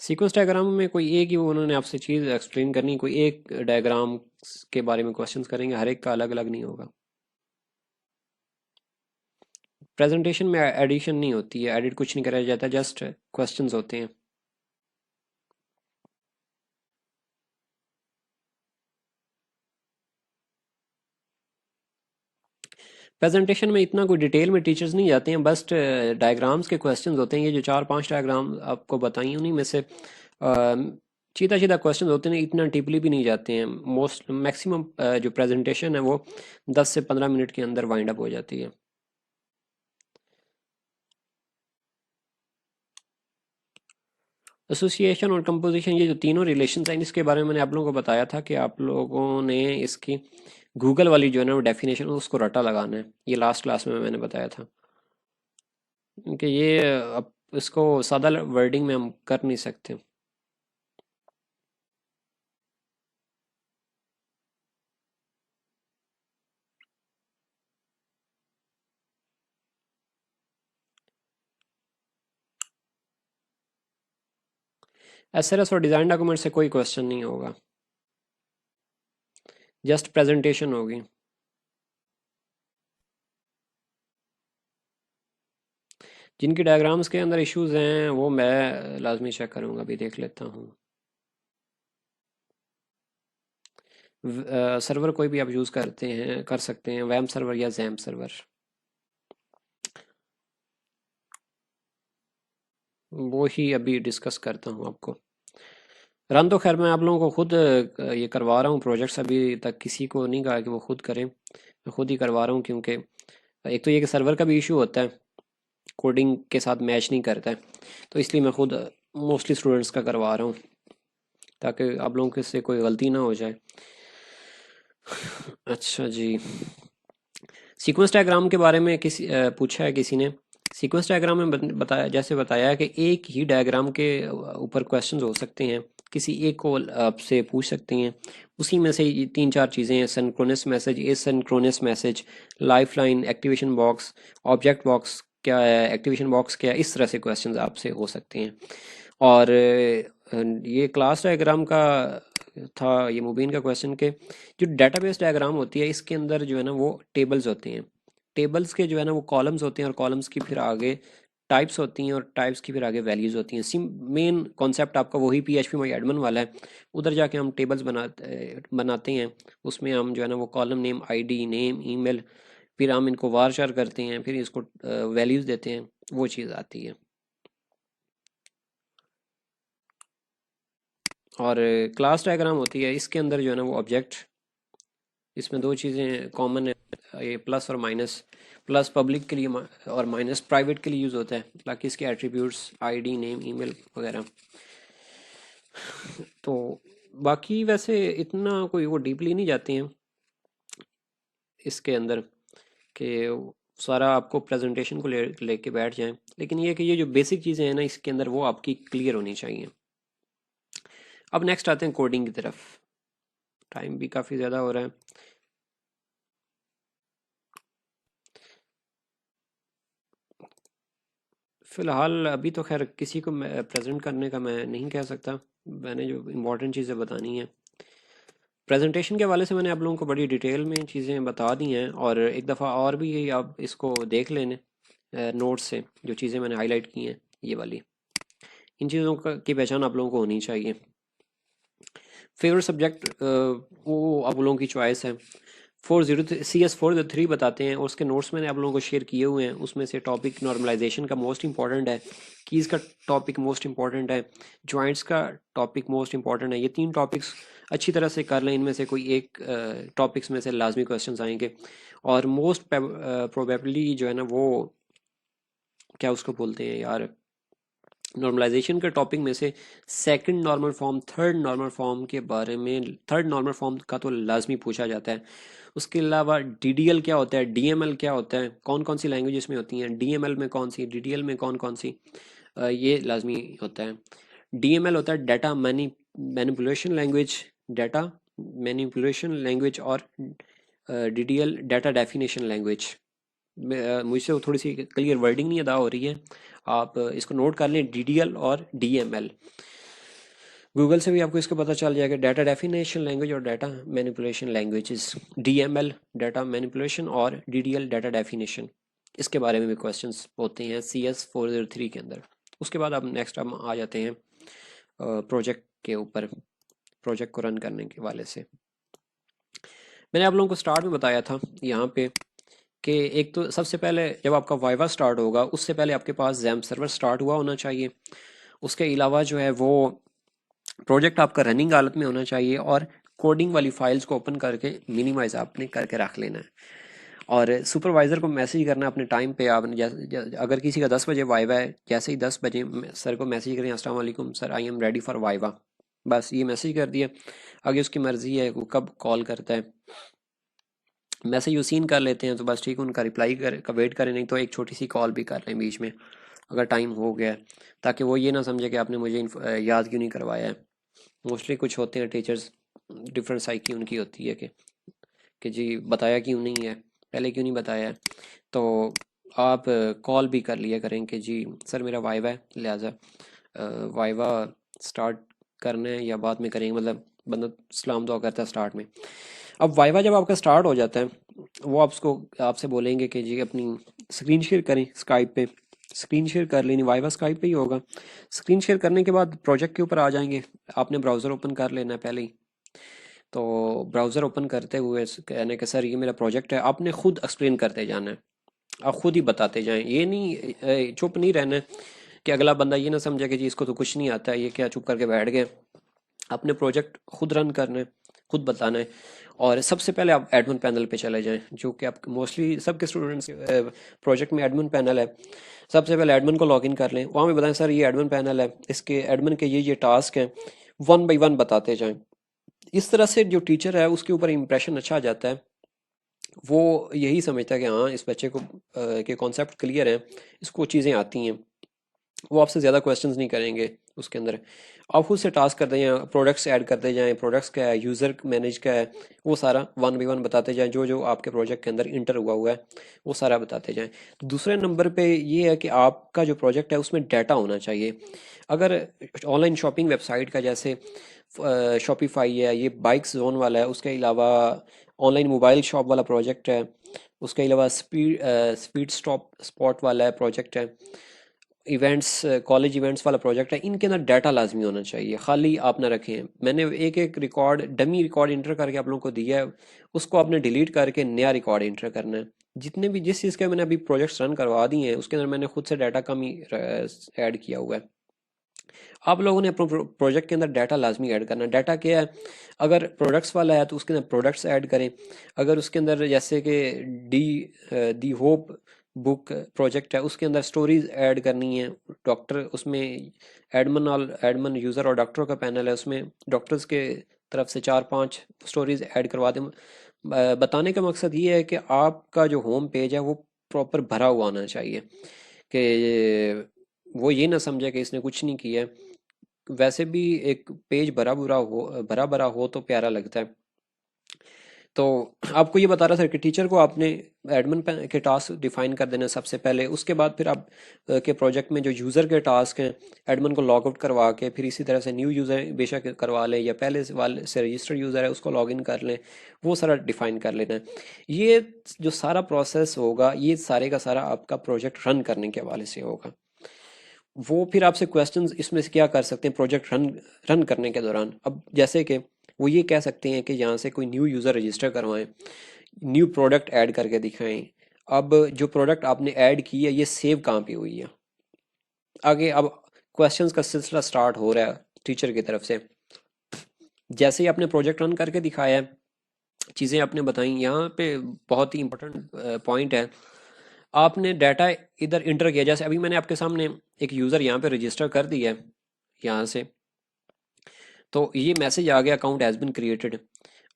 सीक्वेंस डायग्राम में कोई एक ही उन्होंने आपसे चीज़ एक्सप्लेन करनी, कोई एक डायग्राम के बारे में क्वेश्चंस करेंगे, हर एक का अलग अलग नहीं होगा। प्रेजेंटेशन में एडिशन नहीं होती है, एडिट कुछ नहीं कराया जाता, जस्ट क्वेश्चंस होते हैं। प्रेजेंटेशन में इतना कोई डिटेल में टीचर्स नहीं जाते हैं, बस डायग्राम्स के क्वेश्चंस होते हैं। ये जो 4-5 डायग्राम आपको बताई उन्हीं में से सीधा सीधा क्वेश्चन होते हैं, इतना डीपली भी नहीं जाते हैं। मोस्ट मैक्सिमम जो प्रेजेंटेशन है वो 10 से 15 मिनट के अंदर वाइंड अप हो जाती है। एसोसिएशन और कंपोजिशन, ये जो तीनों रिलेशन हैं इसके बारे में मैंने आप लोगों को बताया था कि आप लोगों ने इसकी गूगल वाली जो है ना वो डेफिनेशन उसको रटा लगाना है। ये लास्ट क्लास में मैंने बताया था कि ये अब इसको सादा वर्डिंग में हम कर नहीं सकते। एसएलएस और डिज़ाइन डॉक्यूमेंट से कोई क्वेश्चन नहीं होगा, जस्ट प्रेजेंटेशन होगी। जिनकी डायग्राम्स के अंदर इश्यूज हैं वो मैं लाजमी चेक करूँगा, अभी देख लेता हूँ। सर्वर कोई भी आप यूज़ करते हैं, कर सकते हैं, वैम सर्वर या जैम सर्वर, वो ही अभी डिस्कस करता हूँ आपको। रन तो खैर मैं आप लोगों को खुद ये करवा रहा हूँ प्रोजेक्ट्स, अभी तक किसी को नहीं कहा कि वो खुद करें, मैं खुद ही करवा रहा हूँ। क्योंकि एक तो ये कि सर्वर का भी इशू होता है, कोडिंग के साथ मैच नहीं करता है, तो इसलिए मैं खुद मोस्टली स्टूडेंट्स का करवा रहा हूँ, ताकि आप लोगों के से कोई गलती ना हो जाए। अच्छा जी, सीक्वेंस डायग्राम के बारे में किसी पूछा है किसी ने। सीक्वेंस डायग्राम में बताया, जैसे बताया कि एक ही डायग्राम के ऊपर क्वेश्चंस हो सकते हैं, किसी एक को आपसे पूछ सकते हैं। उसी में से ये 3-4 चीज़ें हैं: synchronous message, asynchronous message, lifeline, activation box, object box क्या है, एक्टिवेशन बॉक्स क्या है। इस तरह से क्वेश्चंस आपसे हो सकते हैं। और ये क्लास डायग्राम का था ये मुबीन का क्वेश्चन के, जो डेटाबेस डायग्राम होती है इसके अंदर जो है ना वो टेबल्स होती हैं। टेबल्स के जो है ना वो कॉलम्स होते हैं, और कॉलम्स की फिर आगे टाइप्स होती हैं, और टाइप्स की फिर आगे वैल्यूज होती हैं। सिम मेन कॉन्सेप्ट आपका वही PHP माई एडमिन वाला है। उधर जाके हम टेबल्स बनाते हैं। उसमें हम जो है ना वो column name, ID, name, email, फिर हम इनको वार शार करते हैं, फिर इसको वैल्यूज देते हैं, वो चीज़ आती है। और क्लास डायग्राम होती है, इसके अंदर जो है ना वो ऑब्जेक्ट, इसमें दो चीज़ें कॉमन है, ये प्लस और माइनस। प्लस पब्लिक के लिए और माइनस प्राइवेट के लिए यूज़ होता है, ताकि इसके एट्रीब्यूट्स आईडी, नेम, ईमेल वगैरह। तो बाकी वैसे इतना कोई वो डीपली नहीं जाते हैं इसके अंदर कि सारा आपको प्रेजेंटेशन को लेके बैठ जाएं, लेकिन ये कि ये जो बेसिक चीज़ें हैं ना इसके अंदर वो आपकी क्लियर होनी चाहिए। अब नेक्स्ट आते हैं कोडिंग की तरफ। टाइम भी काफ़ी ज़्यादा हो रहा है। फ़िलहाल अभी तो खैर किसी को प्रेजेंट करने का मैं नहीं कह सकता, मैंने जो इम्पोर्टेंट चीज़ें बतानी हैं प्रेजेंटेशन के हवाले से मैंने आप लोगों को बड़ी डिटेल में चीज़ें बता दी हैं, और एक दफ़ा और भी आप इसको देख लेने नोट्स से, जो चीज़ें मैंने हाईलाइट की हैं ये वाली, इन चीज़ों की पहचान आप लोगों को होनी चाहिए। फेवरेट सब्जेक्ट वो आप लोगों की चॉइस है। 403 बताते हैं, और उसके नोट्स मैंने आप लोगों को शेयर किए हुए हैं। उसमें से टॉपिक नॉर्मलाइजेशन का मोस्ट इंपॉर्टेंट है, कीज़ का टॉपिक मोस्ट इंपॉर्टेंट है, जॉइंट्स का टॉपिक मोस्ट इंपॉर्टेंट है। ये तीन टॉपिक्स अच्छी तरह से कर लें, इनमें से कोई एक टॉपिक्स में से लाजमी क्वेश्चंस आएंगे। और मोस्ट प्रोबेबली जो है ना वो क्या उसको बोलते हैं यार, नॉर्मलाइजेशन के टॉपिक में से second normal form, third normal form के बारे में, थर्ड नॉर्मल फॉर्म का तो लाजमी पूछा जाता है। उसके अलावा डीडीएल क्या होता है, डीएमएल क्या होता है, कौन कौन सी लैंग्वेजेस में होती हैं, डीएमएल में कौन सी, डीडीएल में कौन कौन सी, ये लाजमी होता है। डीएमएल होता है data manipulation language, data manipulation language, और डीडीएल डाटा डेफिनेशन लैंग्वेज। मुझसे वो थोड़ी सी क्लियर वर्डिंग नहीं अदा हो रही है, आप इसको नोट कर लें, डीडीएल और डीएमएल। गूगल से भी आपको इसका पता चल जाएगा, डाटा डेफिनेशन लैंग्वेज और data manipulation languages, DML data manipulation और डीडीएल डाटा डेफिनेशन। इसके बारे में भी क्वेश्चंस होते हैं CS 403 के अंदर। उसके बाद अब नेक्स्ट हम आ जाते हैं प्रोजेक्ट के ऊपर, प्रोजेक्ट को रन करने के वाले से। मैंने आप लोगों को स्टार्ट में बताया था यहाँ पे कि एक तो सबसे पहले जब आपका वाइवा स्टार्ट होगा उससे पहले आपके पास जैम सर्वर स्टार्ट हुआ होना चाहिए। उसके अलावा जो है वो प्रोजेक्ट आपका रनिंग हालत में होना चाहिए, और कोडिंग वाली फाइल्स को ओपन करके मिनिमाइज आपने करके रख लेना है। और सुपरवाइज़र को मैसेज करना अपने टाइम पे। आपने अगर किसी का 10 बजे वाइवा है, जैसे ही 10 बजे सर को मैसेज करें, अस्सलाम वालेकुम sir, I am ready for viva, बस ये मैसेज कर दिया। आगे उसकी मर्ज़ी है वो कब कॉल करता है। मैसेज वो सीन कर लेते हैं तो बस ठीक है, उनका रिप्लाई का वेट करें, नहीं तो एक छोटी सी कॉल भी कर लें बीच में अगर टाइम हो गया, ताकि वो ये ना समझे कि आपने मुझे याद क्यों नहीं करवाया है। मोस्टली कुछ होते हैं टीचर्स, डिफरेंट साइकी उनकी होती है कि जी बताया क्यों नहीं है, पहले क्यों नहीं बताया है। तो आप कॉल भी कर लिया करें कि जी सर मेरा वाइवा है, लिहाजा वाइवा स्टार्ट करना है या बाद में करेंगे, मतलब बंदा सलाम दुआ करता है स्टार्ट में। अब वाइवा जब आपका स्टार्ट हो जाता है, वो आपसे बोलेंगे कि जी अपनी स्क्रीन शेयर करें स्काइप पे। स्क्रीन शेयर कर लेनी, वाइवा स्काइप पे ही होगा। स्क्रीन शेयर करने के बाद प्रोजेक्ट के ऊपर आ जाएंगे। आपने ब्राउज़र ओपन कर लेना है पहले ही। तो ब्राउज़र ओपन करते हुए कहने के सर ये मेरा प्रोजेक्ट है, आपने खुद एक्सप्लेन करते जाना है, आप खुद ही बताते जाएं। ये नहीं चुप नहीं रहना है कि अगला बंदा ये ना समझे कि जी इसको तो कुछ नहीं आता है, ये क्या चुप करके बैठ गए। अपने प्रोजेक्ट खुद रन करना है, खुद बताना है। और सबसे पहले आप एडमिन पैनल पे चले जाएं, जो कि आप मोस्टली सबके स्टूडेंट्स प्रोजेक्ट में एडमिन पैनल है। सबसे पहले एडमिन को लॉगिन कर लें, वहाँ पे बताएं सर ये एडमिन पैनल है, इसके एडमिन के ये टास्क हैं, वन बाई वन बताते जाएं। इस तरह से जो टीचर है उसके ऊपर इम्प्रेशन अच्छा आ जाता है। वो यही समझता है कि हाँ इस बच्चे को के कॉन्सेप्ट क्लियर हैं, इसको चीज़ें आती हैं। वो आपसे ज़्यादा क्वेश्चंस नहीं करेंगे उसके अंदर। आप खुद से टास्क करते जाएं, प्रोडक्ट्स ऐड करते जाएं, प्रोडक्ट्स क्या है, यूज़र मैनेज क्या है, वो सारा वन बाई वन बताते जाएं। जो जो आपके प्रोजेक्ट के अंदर इंटर हुआ हुआ है वो सारा बताते जाएं। दूसरे नंबर पे ये है कि आपका जो प्रोजेक्ट है उसमें डाटा होना चाहिए। अगर ऑनलाइन शॉपिंग वेबसाइट का जैसे शॉपिफाई है, ये बाइक्स जोन वाला है, उसके अलावा ऑनलाइन मोबाइल शॉप वाला प्रोजेक्ट है, उसके अलावा स्पीड स्टॉप स्पॉट वाला है प्रोजेक्ट है, इवेंट्स कॉलेज इवेंट्स वाला प्रोजेक्ट है, इनके अंदर डाटा लाजमी होना चाहिए, खाली आप ना रखें। मैंने एक एक रिकॉर्ड, डमी रिकॉर्ड इंटर करके आप लोगों को दिया है, उसको आपने डिलीट करके नया रिकॉर्ड इंटर करना है। जितने भी जिस चीज़ के मैंने अभी प्रोजेक्ट्स रन करवा दिए हैं उसके अंदर मैंने खुद से डाटा कम ही ऐड किया हुआ है। आप लोगों ने अपने प्रोजेक्ट के अंदर डाटा लाजमी ऐड करना है। डाटा क्या है, अगर प्रोडक्ट्स वाला है तो उसके अंदर प्रोडक्ट्स ऐड करें। अगर उसके अंदर जैसे कि D the hope book project है, उसके अंदर स्टोरीज ऐड करनी है। डॉक्टर उसमें एडमन यूज़र और डॉक्टरों का पैनल है, उसमें डॉक्टर्स के तरफ से 4-5 स्टोरीज ऐड करवा दें। बताने का मकसद ये है कि आपका जो होम पेज है वो प्रॉपर भरा हुआ होना चाहिए, कि वो ये ना समझे कि इसने कुछ नहीं किया है। वैसे भी एक पेज भरा भरा हो तो प्यारा लगता है। तो आपको ये बता रहा था कि टीचर को आपने एडमिन के टास्क डिफाइन कर देना सबसे पहले। उसके बाद फिर आप के प्रोजेक्ट में जो यूज़र के टास्क हैं, एडमिन को लॉग आउट करवा के फिर इसी तरह से न्यू यूज़र बेशक करवा लें या पहले से वाले से रजिस्टर्ड यूज़र है उसको लॉग इन कर लें, वो सारा डिफाइन कर लेना है। ये जो सारा प्रोसेस होगा, ये सारे का सारा आपका प्रोजेक्ट रन करने के हवाले से होगा। वो फिर आपसे क्वेश्चंस इसमें से क्या कर सकते हैं प्रोजेक्ट रन रन करने के दौरान। अब जैसे कि वो ये कह सकते हैं कि यहाँ से कोई न्यू यूज़र रजिस्टर करवाएं, न्यू प्रोडक्ट ऐड करके दिखाएं। अब जो प्रोडक्ट आपने ऐड की है ये सेव कहाँ पे हुई है। आगे अब क्वेश्चंस का सिलसिला स्टार्ट हो रहा है टीचर की तरफ से। जैसे ही आपने प्रोजेक्ट रन करके दिखाया है, चीज़ें आपने बताई, यहाँ पे बहुत ही इंपॉर्टेंट पॉइंट है। आपने डाटा इधर इंटर किया, जैसे अभी मैंने आपके सामने एक यूज़र यहाँ पे रजिस्टर कर दिया है यहाँ से, तो ये मैसेज आ गया अकाउंट हैज़ बिन क्रिएटेड।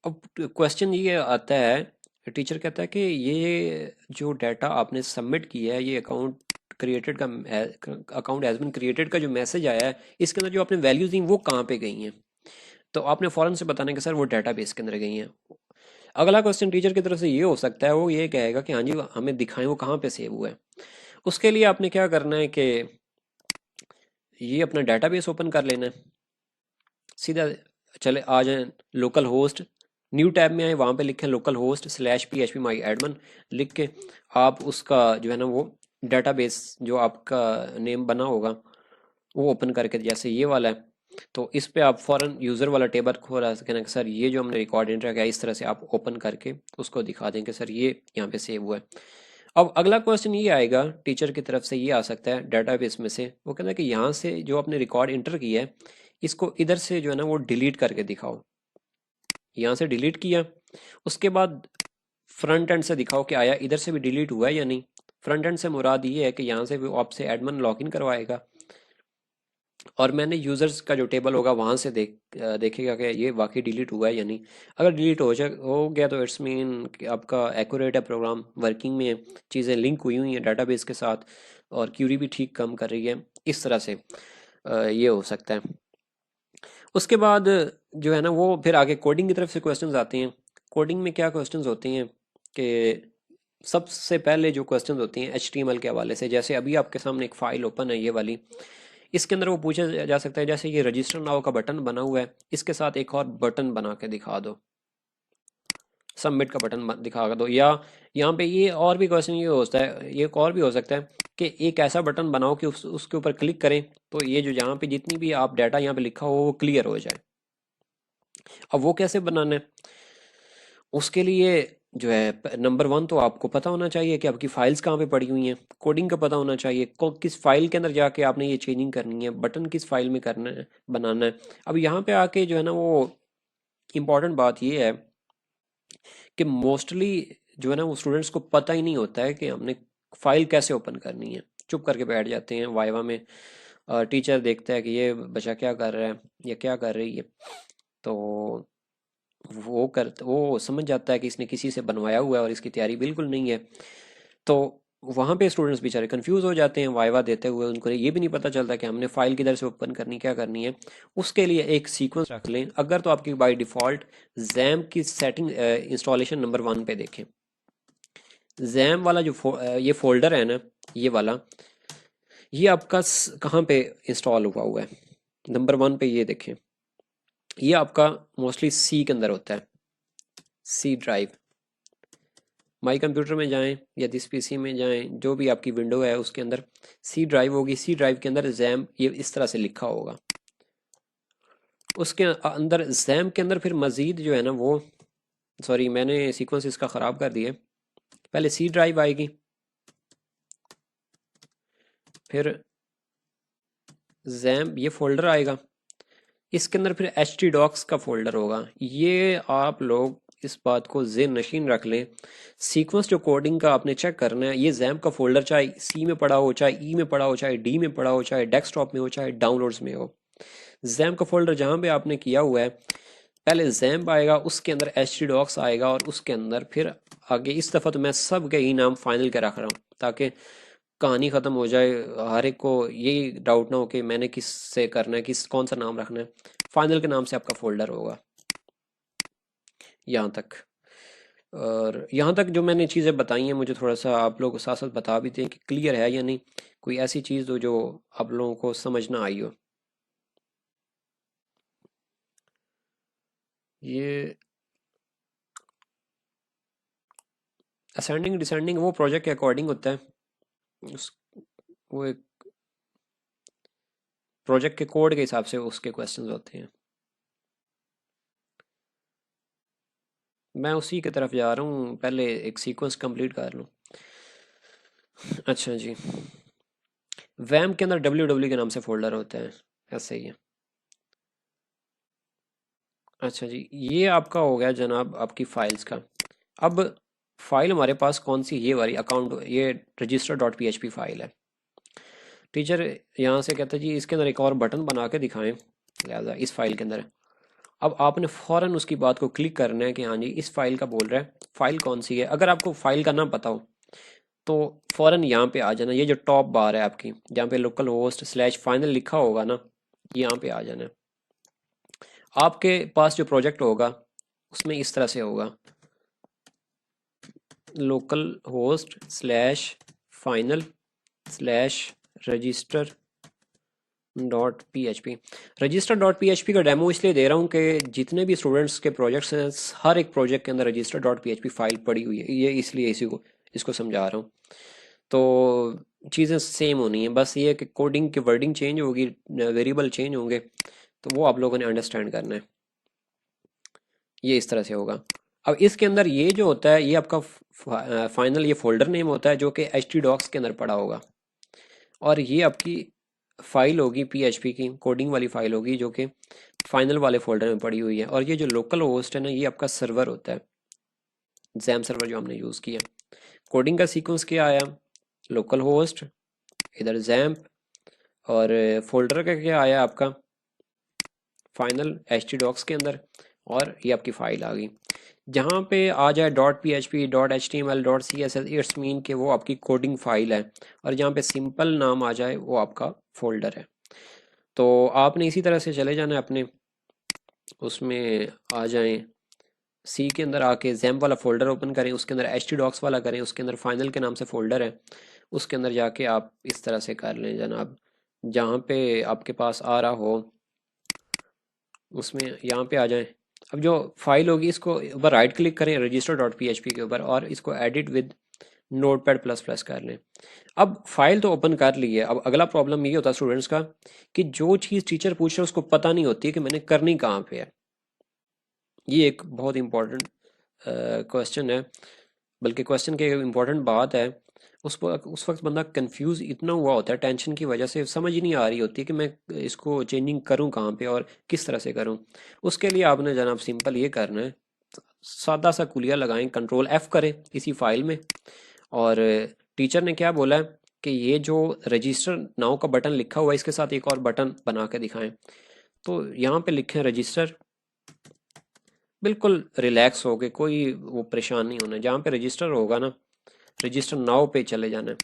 अब क्वेश्चन ये आता है, टीचर कहता है कि ये जो डाटा आपने सबमिट किया है, ये क्रिएटेड का अकाउंट हैज़ बिन क्रिएटेड का जो मैसेज आया है, इसके अंदर जो आपने वैल्यूज दी वो कहाँ पे गई हैं। तो आपने फ़ौरन से बताना कि सर वो डाटाबेस के अंदर गई हैं। अगला क्वेश्चन टीचर की तरफ से ये हो सकता है, वो ये कहेगा कि हाँ जी हमें दिखाएं वो कहाँ पे सेव हुआ है। उसके लिए आपने क्या करना है कि ये अपना डाटाबेस ओपन कर लेना है। सीधा चले आ जाए लोकल होस्ट, न्यू टैब में आए, वहाँ पे लिखें लोकल होस्ट स्लैश php माई एडमन लिख के आप उसका जो है ना वो डाटाबेस जो आपका नेम बना होगा वो ओपन करके, जैसे ये वाला है तो इस पे आप फॉरन यूज़र वाला टेबल खोला सकें कि सर ये जो हमने रिकॉर्ड एंटर किया, इस तरह से आप ओपन करके उसको दिखा दें कि सर ये यहाँ पे सेव हुआ है। अब अगला क्वेश्चन ये आएगा टीचर की तरफ से, ये आ सकता है डाटाबेस में से, वो कहता है कि यहाँ से जो आपने रिकॉर्ड इंटर किया है इसको इधर से जो है ना वो डिलीट करके दिखाओ। यहाँ से डिलीट किया, उसके बाद फ्रंट एंड से दिखाओ कि आया इधर से भी डिलीट हुआ है या नहीं। फ्रंट एंड से मुराद ये है कि यहाँ से भी वो आपसे एडमिन लॉगिन करवाएगा और मैंने यूज़र्स का जो टेबल होगा वहाँ से देखेगा कि ये वाकई डिलीट हुआ है या नहीं। अगर डिलीट हो गया तो इट्स मीन कि आपका एक्यूरेट है, प्रोग्राम वर्किंग में है, चीज़ें लिंक हुई हुई हैं डाटाबेस के साथ और क्यूरी भी ठीक काम कर रही है। इस तरह से ये हो सकता है। उसके बाद जो है ना वो फिर आगे कोडिंग की तरफ से क्वेश्चंस आते हैं। कोडिंग में क्या क्वेश्चंस होते हैं कि सबसे पहले जो क्वेश्चंस होती हैं HTML के हवाले से, जैसे अभी आपके सामने एक फ़ाइल ओपन है ये वाली, इसके अंदर वो पूछा जा सकता है जैसे ये रजिस्टर नाउ का बटन बना हुआ है, इसके साथ एक और बटन बना के दिखा दो, सबमिट का बटन दिखा दो। या यहाँ पे ये और भी क्वेश्चन ये होता है, ये एक और भी हो सकता है कि एक ऐसा बटन बनाओ कि उसके ऊपर क्लिक करें तो ये जो यहाँ पे जितनी भी आप डाटा यहाँ पे लिखा हो वो क्लियर हो जाए। अब वो कैसे बनाना है, उसके लिए जो है नंबर वन तो आपको पता होना चाहिए कि आपकी फाइल्स कहाँ पे पड़ी हुई हैं। कोडिंग का पता होना चाहिए किस फाइल के अंदर जाके आपने ये चेंजिंग करनी है, बटन किस फाइल में करना है, बनाना है। अब यहाँ पे आके जो है ना वो इम्पॉर्टेंट बात ये है कि मोस्टली जो है ना वो स्टूडेंट्स को पता ही नहीं होता है कि हमने फाइल कैसे ओपन करनी है। चुप करके बैठ जाते हैं वाइवा में, टीचर देखता है कि ये बच्चा क्या कर रहा है या क्या कर रही है, तो वो समझ जाता है कि इसने किसी से बनवाया हुआ है और इसकी तैयारी बिल्कुल नहीं है। तो वहाँ पे स्टूडेंट्स बेचारे कंफ्यूज हो जाते हैं वाइवा देते हुए, उनको ये भी नहीं पता चलता कि हमने फाइल किधर से ओपन करनी, क्या करनी है। उसके लिए एक सीक्वेंस रख लें। अगर तो आपकी बाय डिफ़ॉल्ट जैम की सेटिंग इंस्टॉलेशन नंबर 1 पे देखें, जैम वाला जो ये फोल्डर है ना, ये वाला, ये आपका कहाँ पे इंस्टॉल हुआ हुआ है, नंबर 1 पे ये देखें। ये आपका मोस्टली सी के अंदर होता है, सी ड्राइव। माई कंप्यूटर में जाएं या दिस पीसी में जाएं, जो भी आपकी विंडो है उसके अंदर सी ड्राइव होगी। सी ड्राइव के अंदर जैम ये इस तरह से लिखा होगा। उसके अंदर जैम के अंदर फिर मज़ीद जो है ना वो, सॉरी मैंने सीक्वेंस इसका ख़राब कर दिया। पहले सी ड्राइव आएगी, फिर जैम्प ये फोल्डर आएगा, इसके अंदर फिर htdocs का फोल्डर होगा। ये आप लोग इस बात को ज़हन नशीन रख लें, सीक्वेंस जो कोडिंग का आपने चेक करना है, ये जैम्प का फोल्डर चाहे सी में पड़ा हो, चाहे ई में पड़ा हो, चाहे डी में पड़ा हो, चाहे डेस्कटॉप में हो, चाहे डाउनलोड्स में हो, जैम्प का फोल्डर जहाँ पे आपने किया हुआ है, पहले जैम्प आएगा, उसके अंदर htdocs आएगा, और उसके अंदर फिर आगे इस दफ़ा तो मैं सब के ही नाम फाइनल के रख रहा हूँ ताकि कहानी ख़त्म हो जाए, हर एक को यही डाउट ना हो कि मैंने किस से करना है, किस कौन सा नाम रखना है। फाइनल के नाम से आपका फोल्डर होगा यहाँ तक। और यहाँ तक जो मैंने चीज़ें बताई हैं, मुझे थोड़ा सा आप लोगों को साथ साथ बता भी दें कि क्लियर है या नहीं, कोई ऐसी चीज़ हो जो आप लोगों को समझ ना आई हो। ये असेंडिंग डिसेंडिंग वो प्रोजेक्ट के अकॉर्डिंग होता है, उस वो एक प्रोजेक्ट के कोड के हिसाब से उसके क्वेश्चंस होते हैं। मैं उसी की तरफ जा रहा हूँ, पहले एक सीक्वेंस कंप्लीट कर लूँ। अच्छा जी, वैम के अंदर www के नाम से फोल्डर होता है, ऐसे ही है। अच्छा जी, ये आपका हो गया जनाब आपकी फाइल्स का। अब फाइल हमारे पास कौन सी, ये वाली अकाउंट, ये register dot P H P file है। टीचर यहाँ से कहता है जी इसके अंदर एक और बटन बना के दिखाएं, लिहाजा इस फाइल के अंदर। अब आपने फ़ौरन उसकी बात को क्लिक करना है कि हाँ जी इस फाइल का बोल रहा है, फाइल कौन सी है। अगर आपको फाइल का नाम पता हो तो फ़ौरन यहाँ पे आ जाना, ये जो टॉप बार है आपकी जहाँ पे लोकल होस्ट स्लैश फाइनल लिखा होगा ना, यहाँ पे आ जाना है। आपके पास जो प्रोजेक्ट होगा उसमें इस तरह से होगा, local host slash final slash register dot P H P. Register dot P H P का डेमो इसलिए दे रहा हूँ कि जितने भी स्टूडेंट्स के प्रोजेक्ट्स हैं, हर एक प्रोजेक्ट के अंदर register dot P H P file पड़ी हुई है, ये इसलिए इसी को इसको समझा रहा हूँ। तो चीज़ें सेम होनी है, बस ये कि कोडिंग की वर्डिंग चेंज होगी, वेरिएबल चेंज होंगे, तो वो आप लोगों ने अंडरस्टैंड करना है। ये इस तरह से होगा। अब इसके अंदर ये जो होता है ये आपका फाइनल ये फोल्डर नेम होता है जो कि एच टी डॉक्स के अंदर पड़ा होगा, और ये आपकी फाइल होगी पीएचपी की कोडिंग वाली फाइल होगी जो कि फाइनल वाले फोल्डर में पड़ी हुई है। और ये जो लोकल होस्ट है ना, ये आपका सर्वर होता है, जैम सर्वर जो हमने यूज़ किया। कोडिंग का सीक्वेंस क्या आया, लोकल होस्ट, इधर जैम्प, और फोल्डर का क्या आया आपका फाइनल एच टी डॉक्स के अंदर, और ये आपकी फाइल आ गई। जहाँ पे आ जाए dot P H P dot H T M L dot C S S, it's mean के वो आपकी कोडिंग फाइल है, और जहाँ पे सिंपल नाम आ जाए वो आपका फोल्डर है। तो आपने इसी तरह से चले जाना है अपने उसमें, आ जाएं सी के अंदर आके जैम्प वाला फोल्डर ओपन करें, उसके अंदर एच टी डॉक्स वाला करें, उसके अंदर फाइनल के नाम से फोल्डर है, उसके अंदर जाके आप इस तरह से कर लें जनाब, जहाँ पे आपके पास आ रहा हो उसमें यहाँ पे आ जाएं। अब जो फाइल होगी इसको ऊपर राइट क्लिक करें register dot P H P के ऊपर, और इसको edit with note pad plus plus कर लें। अब फाइल तो ओपन कर ली है, अब अगला प्रॉब्लम ये होता है स्टूडेंट्स का कि जो चीज़ टीचर पूछ रहे हैं उसको पता नहीं होती है कि मैंने करनी कहाँ पे है। ये एक बहुत इंपॉर्टेंट क्वेश्चन है, बल्कि क्वेश्चन के इम्पोर्टेंट बात है। उस वक्त बंदा कंफ्यूज इतना हुआ होता है, टेंशन की वजह से समझ ही नहीं आ रही होती कि मैं इसको चेंजिंग करूं कहाँ पे और किस तरह से करूं। उसके लिए आपने जनाब सिंपल ये करना है, सादा सा कुलिया लगाएं, कंट्रोल एफ करें इसी फाइल में, और टीचर ने क्या बोला है कि ये जो रजिस्टर नाउ का बटन लिखा हुआ है इसके साथ एक और बटन बना के दिखाएं। तो यहाँ पे लिखें रजिस्टर, बिल्कुल रिलैक्स हो गए, कोई वो परेशान नहीं होना। जहाँ पे रजिस्टर होगा ना, रजिस्टर नाउ पे चले जाना है,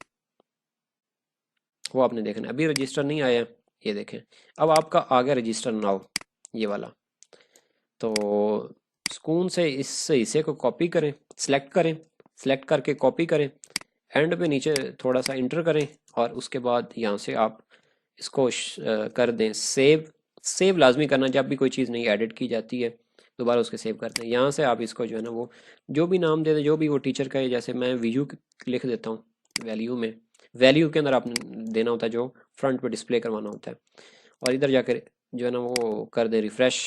वो आपने देखना है। अभी रजिस्टर नहीं आया, ये देखें अब आपका आ गया रजिस्टर नाउ, ये वाला। तो सुकून से इस हिस्से को कॉपी करें, सिलेक्ट करें, सिलेक्ट करके कॉपी करें, एंड पे नीचे थोड़ा सा इंटर करें, और उसके बाद यहाँ से आप इसको कर दें सेव। सेव लाजमी करना, जब भी कोई चीज़ नई एडिट की जाती है दोबारा उसके सेव करते हैं। यहाँ से आप इसको जो है ना वो जो भी नाम दे दें, जो भी वो टीचर का है, जैसे मैं वीयू लिख देता हूँ वैल्यू में, वैल्यू के अंदर आपने देना होता है जो फ्रंट पे डिस्प्ले करवाना होता है, और इधर जाकर जो है ना वो कर दें रिफ़्रेश।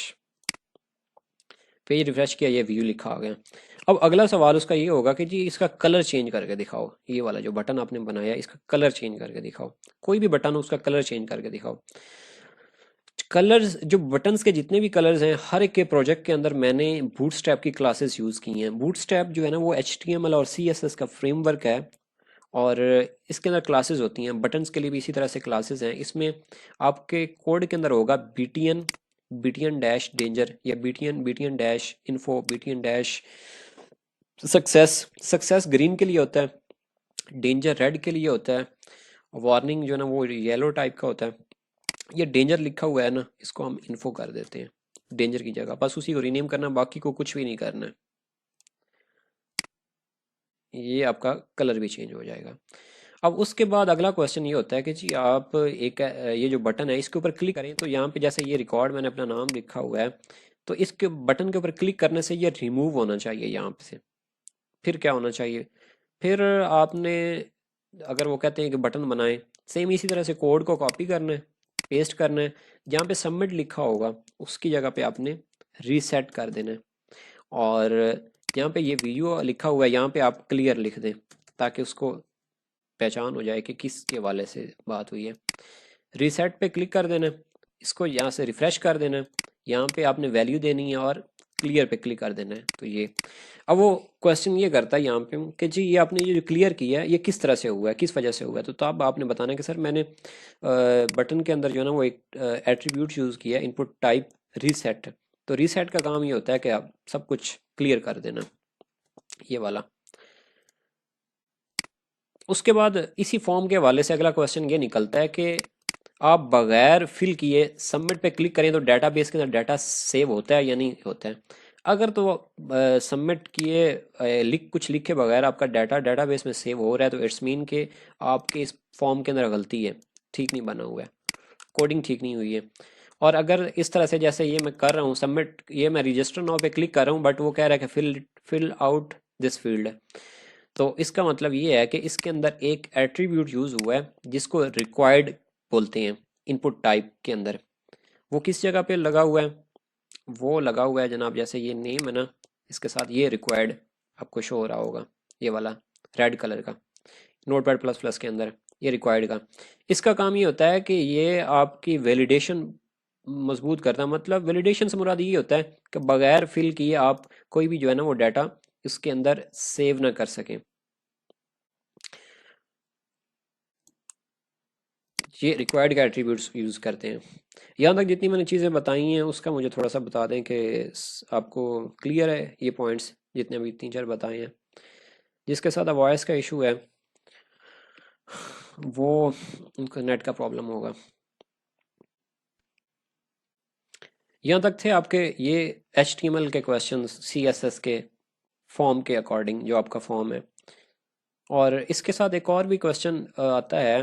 पेज रिफ्रेश किया, ये व्यू लिखा आ गया। अब अगला सवाल उसका ये होगा कि जी इसका कलर चेंज करके दिखाओ, ये वाला जो बटन आपने बनाया इसका कलर चेंज करके दिखाओ। कोई भी बटन हो उसका कलर चेंज करके दिखाओ। कलर्स, जो बटन्स के जितने भी कलर्स हैं, हर एक के प्रोजेक्ट के अंदर मैंने बूटस्ट्रैप की क्लासेस यूज़ की हैं। बूटस्ट्रैप जो है ना वो HTML और CSS का फ्रेमवर्क है, और इसके अंदर क्लासेस होती हैं। बटन्स के लिए भी इसी तरह से क्लासेस हैं। इसमें आपके कोड के अंदर होगा BTN, BTN डैश डेंजर, या BTN, BTN dash info, BTN dash success. Success green के लिए होता है, डेंजर रेड के लिए होता है, वार्निंग जो है ना वो येलो टाइप का होता है। ये डेंजर लिखा हुआ है ना, इसको हम इन्फो कर देते हैं डेंजर की जगह, बस उसी को रीनेम करना, बाकी को कुछ भी नहीं करना है। ये आपका कलर भी चेंज हो जाएगा। अब उसके बाद अगला क्वेश्चन ये होता है कि जी आप एक ये जो बटन है इसके ऊपर क्लिक करें, तो यहाँ पे जैसे ये रिकॉर्ड मैंने अपना नाम लिखा हुआ है, तो इसके बटन के ऊपर क्लिक करने से ये रिमूव होना चाहिए यहाँ पे से। फिर क्या होना चाहिए, फिर आपने, अगर वो कहते हैं कि बटन बनाएं, सेम इसी तरह से कोड को कॉपी करना है, पेस्ट करना है, जहाँ पे सबमिट लिखा होगा उसकी जगह पे आपने रीसेट कर देना है। और यहाँ पे ये वीडियो लिखा हुआ है, यहाँ पे आप क्लियर लिख दें ताकि उसको पहचान हो जाए कि किसके वाले से बात हुई है। रीसेट पे क्लिक कर देना है, इसको यहाँ से रिफ्रेश कर देना है, यहाँ पे आपने वैल्यू देनी है और क्लियर पे क्लिक कर देना है। तो ये, अब वो क्वेश्चन ये करता है यहाँ पे कि जी ये आपने ये जो क्लियर किया है ये किस तरह से हुआ है, किस वजह से हुआ है। तो तब आपने बताना है कि सर मैंने बटन के अंदर जो है ना वो एक एट्रीब्यूट यूज़ किया है, इनपुट टाइप रीसेट। तो रीसेट का काम ये होता है कि आप सब कुछ क्लियर कर देना, ये वाला। उसके बाद इसी फॉर्म के हवाले से अगला क्वेश्चन ये निकलता है कि आप बगैर फिल किए सबमिट पे क्लिक करें तो डेटाबेस के अंदर डाटा सेव होता है या नहीं होता है। अगर तो सबमिट किए लिख कुछ लिखे बगैर आपका डाटा डेटाबेस में सेव हो रहा है तो इट्स मीन के आपके इस फॉर्म के अंदर गलती है, ठीक नहीं बना हुआ है, कोडिंग ठीक नहीं हुई है। और अगर इस तरह से जैसे ये मैं कर रहा हूँ सबमिट, ये मैं रजिस्टर नाउ पे क्लिक कर रहा हूँ बट वो कह रहा है कि फिल आउट दिस फील्ड है, तो इसका मतलब ये है कि इसके अंदर एक एट्रीब्यूट यूज हुआ है जिसको रिक्वायर्ड बोलते हैं इनपुट टाइप के अंदर। वो किस जगह पे लगा हुआ है, वो लगा हुआ है जनाब, जैसे ये नेम है ना, इसके साथ ये रिक्वायर्ड आपको शो हो रहा होगा, ये वाला रेड कलर का नोटपैड प्लस प्लस के अंदर, ये रिक्वायर्ड का। इसका काम ये होता है कि ये आपकी वैलिडेशन मजबूत करता है। मतलब वैलिडेशन से मुराद ये होता है कि बगैर फिल किए आप कोई भी जो है ना वो डाटा इसके अंदर सेव ना कर सकें। ये रिक्वायर्ड का एट्रीब्यूट्स यूज़ करते हैं। यहाँ तक जितनी मैंने चीज़ें बताई हैं उसका मुझे थोड़ा सा बता दें कि आपको क्लियर है ये पॉइंट्स जितने अभी 3-4 बताए हैं। जिसके साथ वॉइस का इशू है वो उनका नेट का प्रॉब्लम होगा। यहाँ तक थे आपके ये HTML के क्वेश्चंस, CSS के फॉर्म के अकॉर्डिंग जो आपका फॉर्म है। और इसके साथ एक और भी क्वेश्चन आता है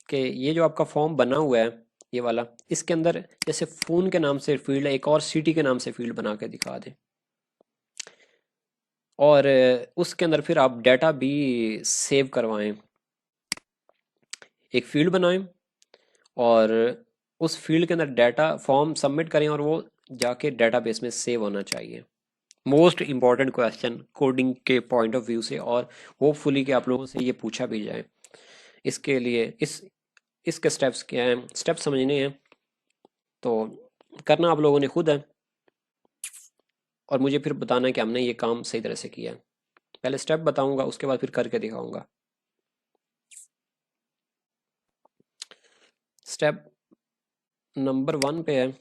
कि ये जो आपका फॉर्म बना हुआ है ये वाला, इसके अंदर जैसे फ़ोन के नाम से फील्ड है, एक और सिटी के नाम से फील्ड बना के दिखा दें, और उसके अंदर फिर आप डाटा भी सेव करवाएं। एक फील्ड बनाएं और उस फील्ड के अंदर डाटा फॉर्म सबमिट करें और वो जाके डेटाबेस में सेव होना चाहिए। मोस्ट इम्पॉर्टेंट क्वेश्चन कोडिंग के पॉइंट ऑफ व्यू से, और होपफुली कि आप लोगों से ये पूछा भी जाए। इसके लिए इसके स्टेप्स क्या हैं, स्टेप्स समझने हैं तो करना आप लोगों ने खुद है, और मुझे फिर बताना है कि हमने ये काम सही तरह से किया है। पहले स्टेप बताऊंगा उसके बाद फिर करके दिखाऊंगा। स्टेप नंबर 1 पे है,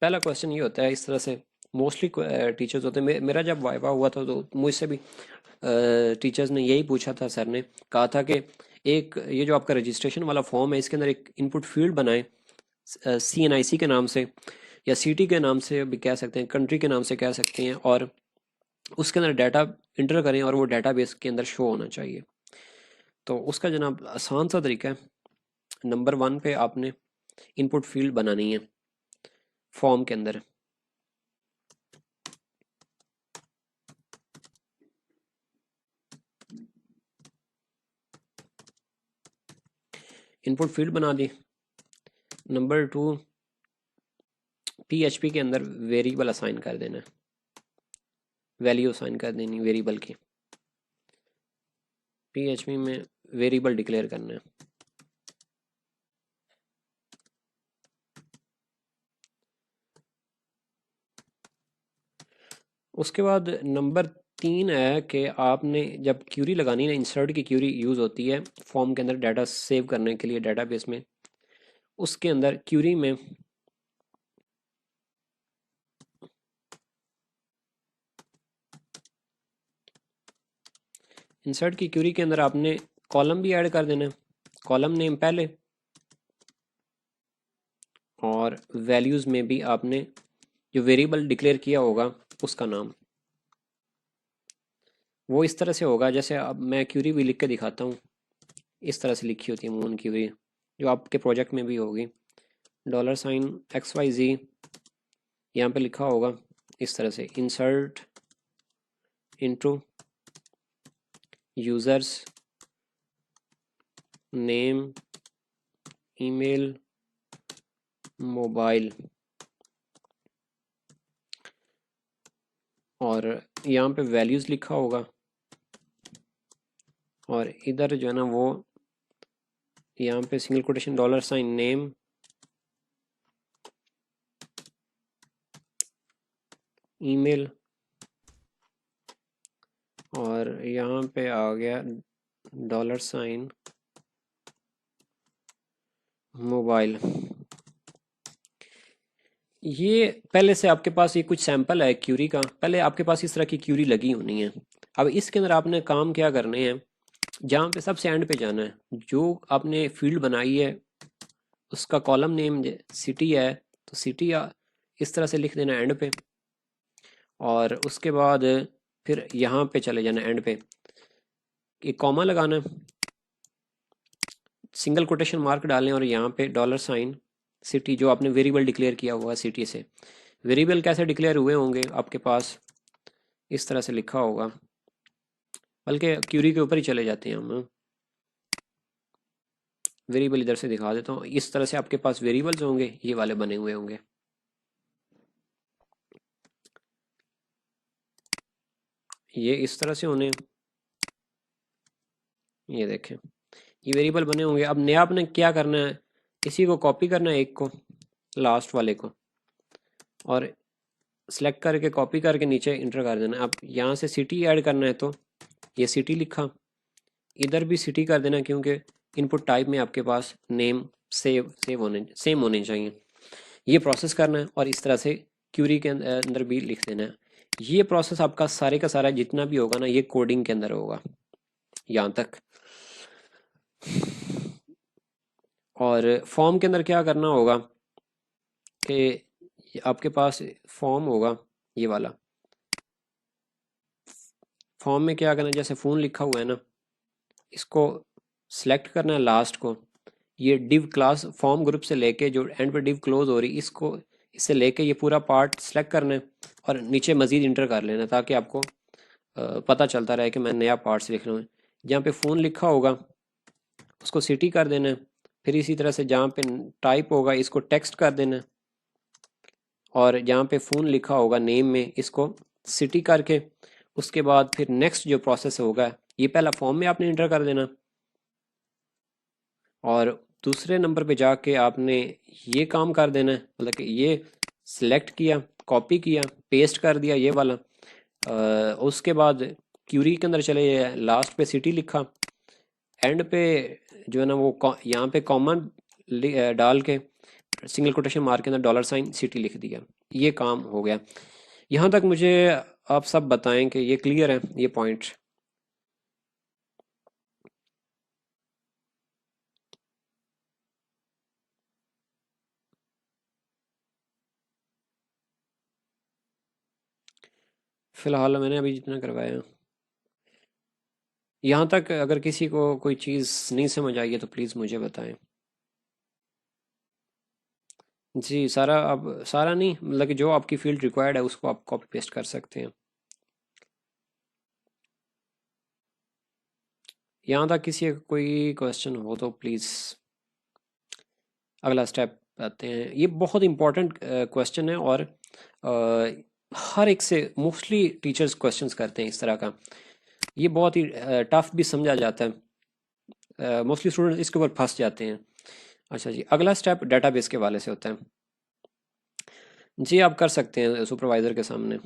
पहला क्वेश्चन ये होता है इस तरह से, मोस्टली टीचर्स होते हैं, मेरा जब वाइवा हुआ था तो मुझसे भी टीचर्स ने यही पूछा था, सर ने कहा था कि एक ये जो आपका रजिस्ट्रेशन वाला फॉर्म है इसके अंदर एक इनपुट फील्ड बनाएं CNIC के नाम से, या सिटी के नाम से भी कह सकते हैं, कंट्री के नाम से कह सकते हैं, और उसके अंदर डाटा इंटर करें और वो डाटाबेस के अंदर शो होना चाहिए। तो उसका जनाब आसान सा तरीका है, नंबर 1 पे आपने इनपुट फील्ड बनानी है फॉर्म के अंदर। इनपुट फील्ड बना दी। नंबर 2, PHP के अंदर वेरिएबल असाइन कर देना है। वैल्यू असाइन कर देनी वेरिएबल की। PHP में वेरिएबल डिक्लेयर करना है। उसके बाद नंबर 3 है कि आपने जब क्यूरी लगानी है ना, इंसर्ट की क्यूरी यूज़ होती है फॉर्म के अंदर डाटा सेव करने के लिए डेटाबेस में। उसके अंदर क्यूरी में इंसर्ट की क्यूरी के अंदर आपने कॉलम भी ऐड कर देना है, कॉलम नेम पहले, और वैल्यूज़ में भी आपने जो वेरिएबल डिक्लेयर किया होगा उसका नाम। वो इस तरह से होगा, जैसे अब मैं क्यूरी भी लिख के दिखाता हूँ। इस तरह से लिखी होती है मून क्यूरी, जो आपके प्रोजेक्ट में भी होगी। $XYZ यहाँ पे लिखा होगा इस तरह से, insert into users name email mobile, और यहाँ पे वैल्यूज़ लिखा होगा, और इधर जो है ना वो यहाँ पे सिंगल कोटेशन $, नेम ईमेल, और यहाँ पे आ गया $, मोबाइल। ये पहले से आपके पास ये कुछ सैंपल है क्यूरी का, पहले आपके पास इस तरह की क्यूरी लगी होनी है। अब इसके अंदर आपने काम क्या करने हैं, जहाँ पे सबसे एंड पे जाना है, जो आपने फील्ड बनाई है उसका कॉलम नेम सिटी है, तो सिटी इस तरह से लिख देना एंड पे, और उसके बाद फिर यहाँ पे चले जाना एंड पे, एक कॉमा लगाना, सिंगल कोटेशन मार्क डालें, और यहाँ पे $, सिटी जो आपने वेरिएबल डिक्लेयर किया हुआ सिटी से। वेरिएबल कैसे डिक्लेयर हुए होंगे आपके पास, इस तरह से लिखा होगा, बल्कि क्यूरी के ऊपर ही चले जाते हैं हम। वेरिएबल इधर से दिखा देता हूँ, इस तरह से आपके पास वेरिएबल्स होंगे, ये वाले बने हुए होंगे। ये इस तरह से होने, ये देखें ये वेरिएबल बने होंगे। अब नया आपने क्या करना है, इसी को कॉपी करना है, एक को, लास्ट वाले को, और सेलेक्ट करके कॉपी करके नीचे इंटर कर देना। अब यहाँ से सिटी ऐड करना है तो ये सिटी लिखा, इधर भी सिटी कर देना, क्योंकि इनपुट टाइप में आपके पास नेम सेव होने सेम होने चाहिए। ये प्रोसेस करना है, और इस तरह से क्यूरी के अंदर भी लिख देना है। ये प्रोसेस आपका सारे का सारा जितना भी होगा ना, ये कोडिंग के अंदर होगा यहाँ तक। और फॉर्म के अंदर क्या करना होगा कि आपके पास फॉर्म होगा ये वाला, फॉर्म में क्या करना है, जैसे फ़ोन लिखा हुआ है ना, इसको सिलेक्ट करना है लास्ट को, ये डिव क्लास फॉर्म ग्रुप से लेके जो एंड पे डिव क्लोज हो रही, इसको इससे लेके ये पूरा पार्ट सेलेक्ट करना है, और नीचे मज़ीद इंटर कर लेना, ताकि आपको पता चलता रहे कि मैं नया पार्ट्स लिख रहा हूँ। जहाँ पे फ़ोन लिखा होगा उसको सिटी कर देना है, फिर इसी तरह से जहाँ पे टाइप होगा इसको टेक्स्ट कर देना है, और जहाँ पे फ़ोन लिखा होगा नेम में इसको सिटी करके, उसके बाद फिर नेक्स्ट जो प्रोसेस होगा, ये पहला फॉर्म में आपने इंटर कर देना, और दूसरे नंबर पे जाके आपने ये काम कर देना है, मतलब कि ये सिलेक्ट किया, कॉपी किया, पेस्ट कर दिया ये वाला। उसके बाद क्यूरी के अंदर चले गए, लास्ट पे सिटी लिखा, एंड पे जो है ना वो यहाँ पे कॉमन डाल के सिंगल कोटेशन मार के अंदर $, लिख दिया। ये काम हो गया। यहाँ तक मुझे आप सब बताएं कि ये क्लियर है ये पॉइंट। फिलहाल मैंने अभी जितना करवाया, यहाँ तक अगर किसी को कोई चीज़ नहीं समझ आई है तो प्लीज़ मुझे बताएं। जी सारा, अब सारा नहीं, मतलब कि जो आपकी फील्ड रिक्वायर्ड है उसको आप कॉपी पेस्ट कर सकते हैं। यहाँ तक किसी का कोई क्वेश्चन हो तो प्लीज़ अगला स्टेप आते हैं। ये बहुत इंपॉर्टेंट क्वेश्चन है, और हर एक से मोस्टली टीचर्स क्वेश्चंस करते हैं इस तरह का। ये बहुत ही टफ भी समझा जाता है, मोस्टली स्टूडेंट इसके ऊपर फंस जाते हैं। अच्छा जी, अगला स्टेप डेटाबेस के वाले से होता है। जी आप कर सकते हैं सुपरवाइज़र के सामने।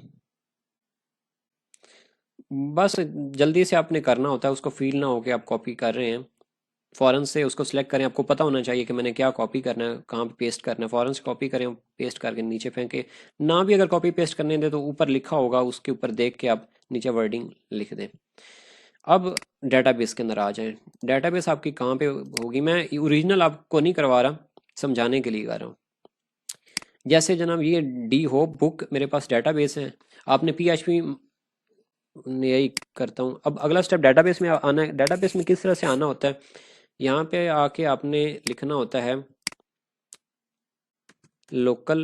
बस जल्दी से आपने करना होता है, उसको फील ना हो कि आप कॉपी कर रहे हैं। फ़ौरन से उसको सिलेक्ट करें, आपको पता होना चाहिए कि मैंने क्या कॉपी करना है, कहाँ पे पेस्ट करना है। फ़ौरन से कॉपी करें, पेस्ट करके नीचे फेंके। ना भी अगर कॉपी पेस्ट करने दें तो ऊपर लिखा होगा, उसके ऊपर देख के आप नीचे वर्डिंग लिख दें। अब डेटाबेस के अंदर आ जाएं। डेटाबेस आपकी कहाँ पे होगी, मैं ओरिजिनल आपको नहीं करवा रहा, समझाने के लिए कर रहा हूँ। जैसे जनाब ये डी हो बुक मेरे पास डेटाबेस है, आपने PHP, यही करता हूँ। अब अगला स्टेप डेटाबेस में आना है। डेटाबेस में किस तरह से आना होता है, यहाँ पे आके आपने लिखना होता है लोकल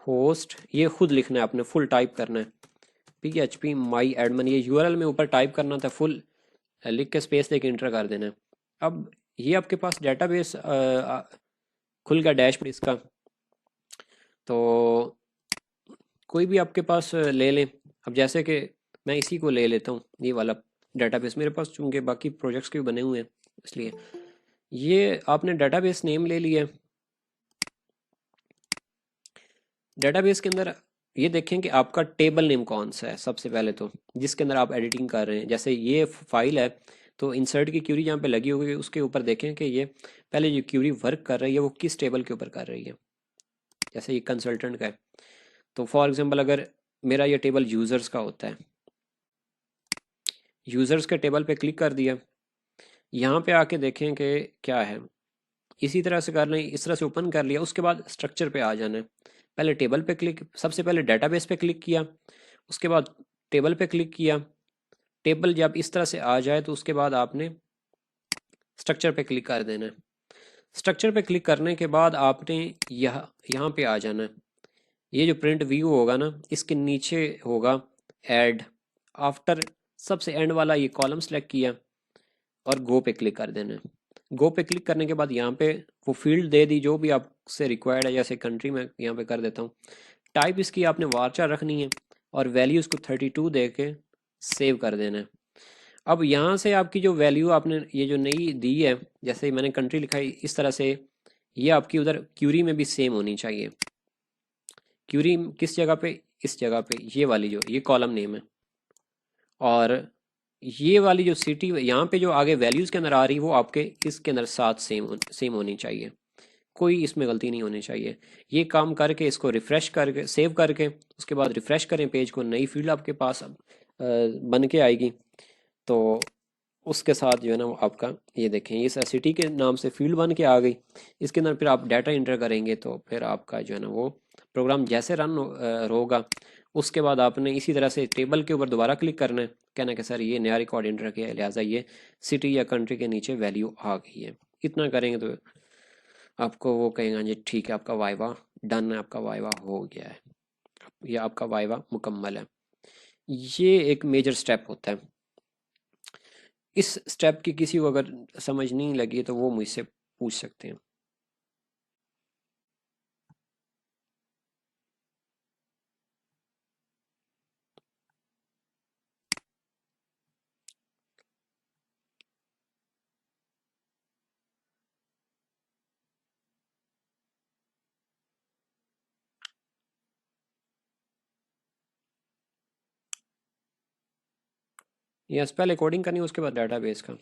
होस्ट, ये खुद लिखना है आपने, फुल टाइप करना है। PHP माई एडमिन, ये URL में ऊपर टाइप करना था, फुल लिख के स्पेस देके इंटर कर देना है। अब ये आपके पास डेटाबेस खुल गया डैशबोर्ड इसका। तो कोई भी आपके पास ले लें। अब जैसे कि मैं इसी को ले लेता हूँ, ये वाला डेटाबेस मेरे पास, चूंकि बाकी प्रोजेक्ट्स के भी बने हुए हैं इसलिए। ये आपने डेटाबेस नेम ले लिया। डेटाबेस के अंदर ये देखें कि आपका टेबल नेम कौन सा है सबसे पहले तो, जिसके अंदर आप एडिटिंग कर रहे हैं। जैसे ये फाइल है तो इंसर्ट की क्यूरी जहाँ पे लगी होगी उसके ऊपर देखें कि ये पहले जो क्यूरी वर्क कर रही है वो किस टेबल के ऊपर कर रही है। जैसे ये कंसल्टेंट का है, तो फॉर एग्जांपल अगर मेरा ये टेबल यूज़र्स का होता है, यूज़र्स के टेबल पे क्लिक कर दिया। यहाँ पे आके देखें कि क्या है, इसी तरह से कर लें, इस तरह से ओपन कर लिया। उसके बाद स्ट्रक्चर पे आ जाना है। पहले टेबल पे क्लिक, सबसे पहले डेटाबेस पे क्लिक किया, उसके बाद टेबल पे क्लिक किया। टेबल जब इस तरह से आ जाए तो उसके बाद आपने स्ट्रक्चर पे क्लिक कर देना है। स्ट्रक्चर पे क्लिक करने के बाद आपने यहाँ पे आ जाना है। ये जो प्रिंट व्यू होगा ना, इसके नीचे होगा ऐड, आफ्टर सबसे एंड वाला ये कॉलम सेलेक्ट किया और गो पे क्लिक कर देना है। गो पे क्लिक करने के बाद यहाँ पे वो फील्ड दे दी जो भी आपसे रिक्वायर्ड है। जैसे कंट्री में यहाँ पे कर देता हूँ। टाइप इसकी आपने वारचार रखनी है और वैल्यू इसको 32 दे के सेव कर देना है। अब यहाँ से आपकी जो वैल्यू आपने ये जो नई दी है, जैसे मैंने कंट्री लिखा है इस तरह से, ये आपकी उधर क्यूरी में भी सेम होनी चाहिए। क्यूरी किस जगह पे, इस जगह पे, ये वाली जो ये कॉलम नेम है। और ये वाली जो सिटी यहाँ पे जो आगे वैल्यूज़ के अंदर आ रही वो आपके इसके अंदर साथ सेम सेम होनी चाहिए। कोई इसमें गलती नहीं होनी चाहिए। ये काम करके इसको रिफ़्रेश करके सेव करके उसके बाद रिफ़्रेश करें पेज को, नई फील्ड आपके पास अब बन के आएगी। तो उसके साथ जो है ना वो आपका ये देखें, ये सिटी के नाम से फील्ड बन के आ गई। इसके अंदर फिर आप डाटा इंटर करेंगे तो फिर आपका जो है ना वो प्रोग्राम जैसे रन होगा। उसके बाद आपने इसी तरह से टेबल के ऊपर दोबारा क्लिक करना है, कहना कि सर ये नया रिकॉर्ड इंटर किया है, लिहाजा ये सिटी या कंट्री के नीचे वैल्यू आ गई है। इतना करेंगे तो आपको वो कहेगा जी ठीक है, आपका वाइवा डन है, आपका वाइवा हो गया है, या आपका वाइवा मुकम्मल है। ये एक मेजर स्टेप होता है। इस स्टेप की किसी को अगर समझ नहीं लगी तो वो मुझसे पूछ सकते हैं। यस, पहले कोडिंग करनी है उसके बाद डाटाबेस का।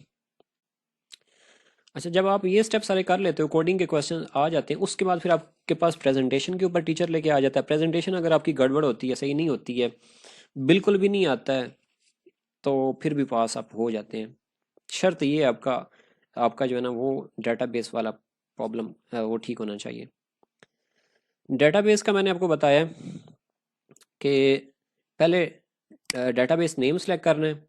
अच्छा, जब आप ये स्टेप सारे कर लेते हो, कोडिंग के क्वेश्चन आ जाते हैं, उसके बाद फिर आपके पास प्रेजेंटेशन के ऊपर टीचर लेके आ जाता है। प्रेजेंटेशन अगर आपकी गड़बड़ होती है, सही नहीं होती है, बिल्कुल भी नहीं आता है, तो फिर भी पास आप हो जाते हैं। शर्त ये है आपका, आपका जो है ना वो डेटाबेस वाला प्रॉब्लम वो ठीक होना चाहिए। डेटाबेस का मैंने आपको बताया कि पहले डेटाबेस नेम सेलेक्ट करना है,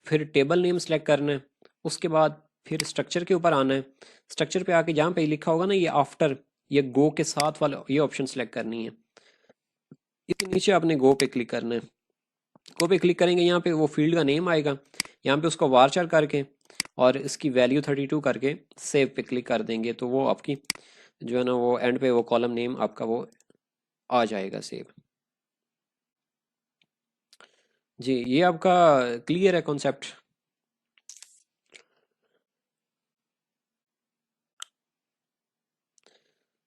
फिर टेबल नेम सेलेक्ट करना है, उसके बाद फिर स्ट्रक्चर के ऊपर आना है। स्ट्रक्चर पे आके जहाँ पे लिखा होगा ना ये आफ्टर, ये गो के साथ वाला ये ऑप्शन सेलेक्ट करनी है। इसके नीचे आपने गो पे क्लिक करना है। गो पे क्लिक करेंगे, यहाँ पे वो फील्ड का नेम आएगा, यहाँ पे उसको वारचर करके और इसकी वैल्यू 32 करके सेव पे क्लिक कर देंगे तो वो आपकी जो है ना वो एंड पे वो कॉलम नेम आपका वो आ जाएगा सेव। जी, ये आपका क्लियर है कॉन्सेप्ट?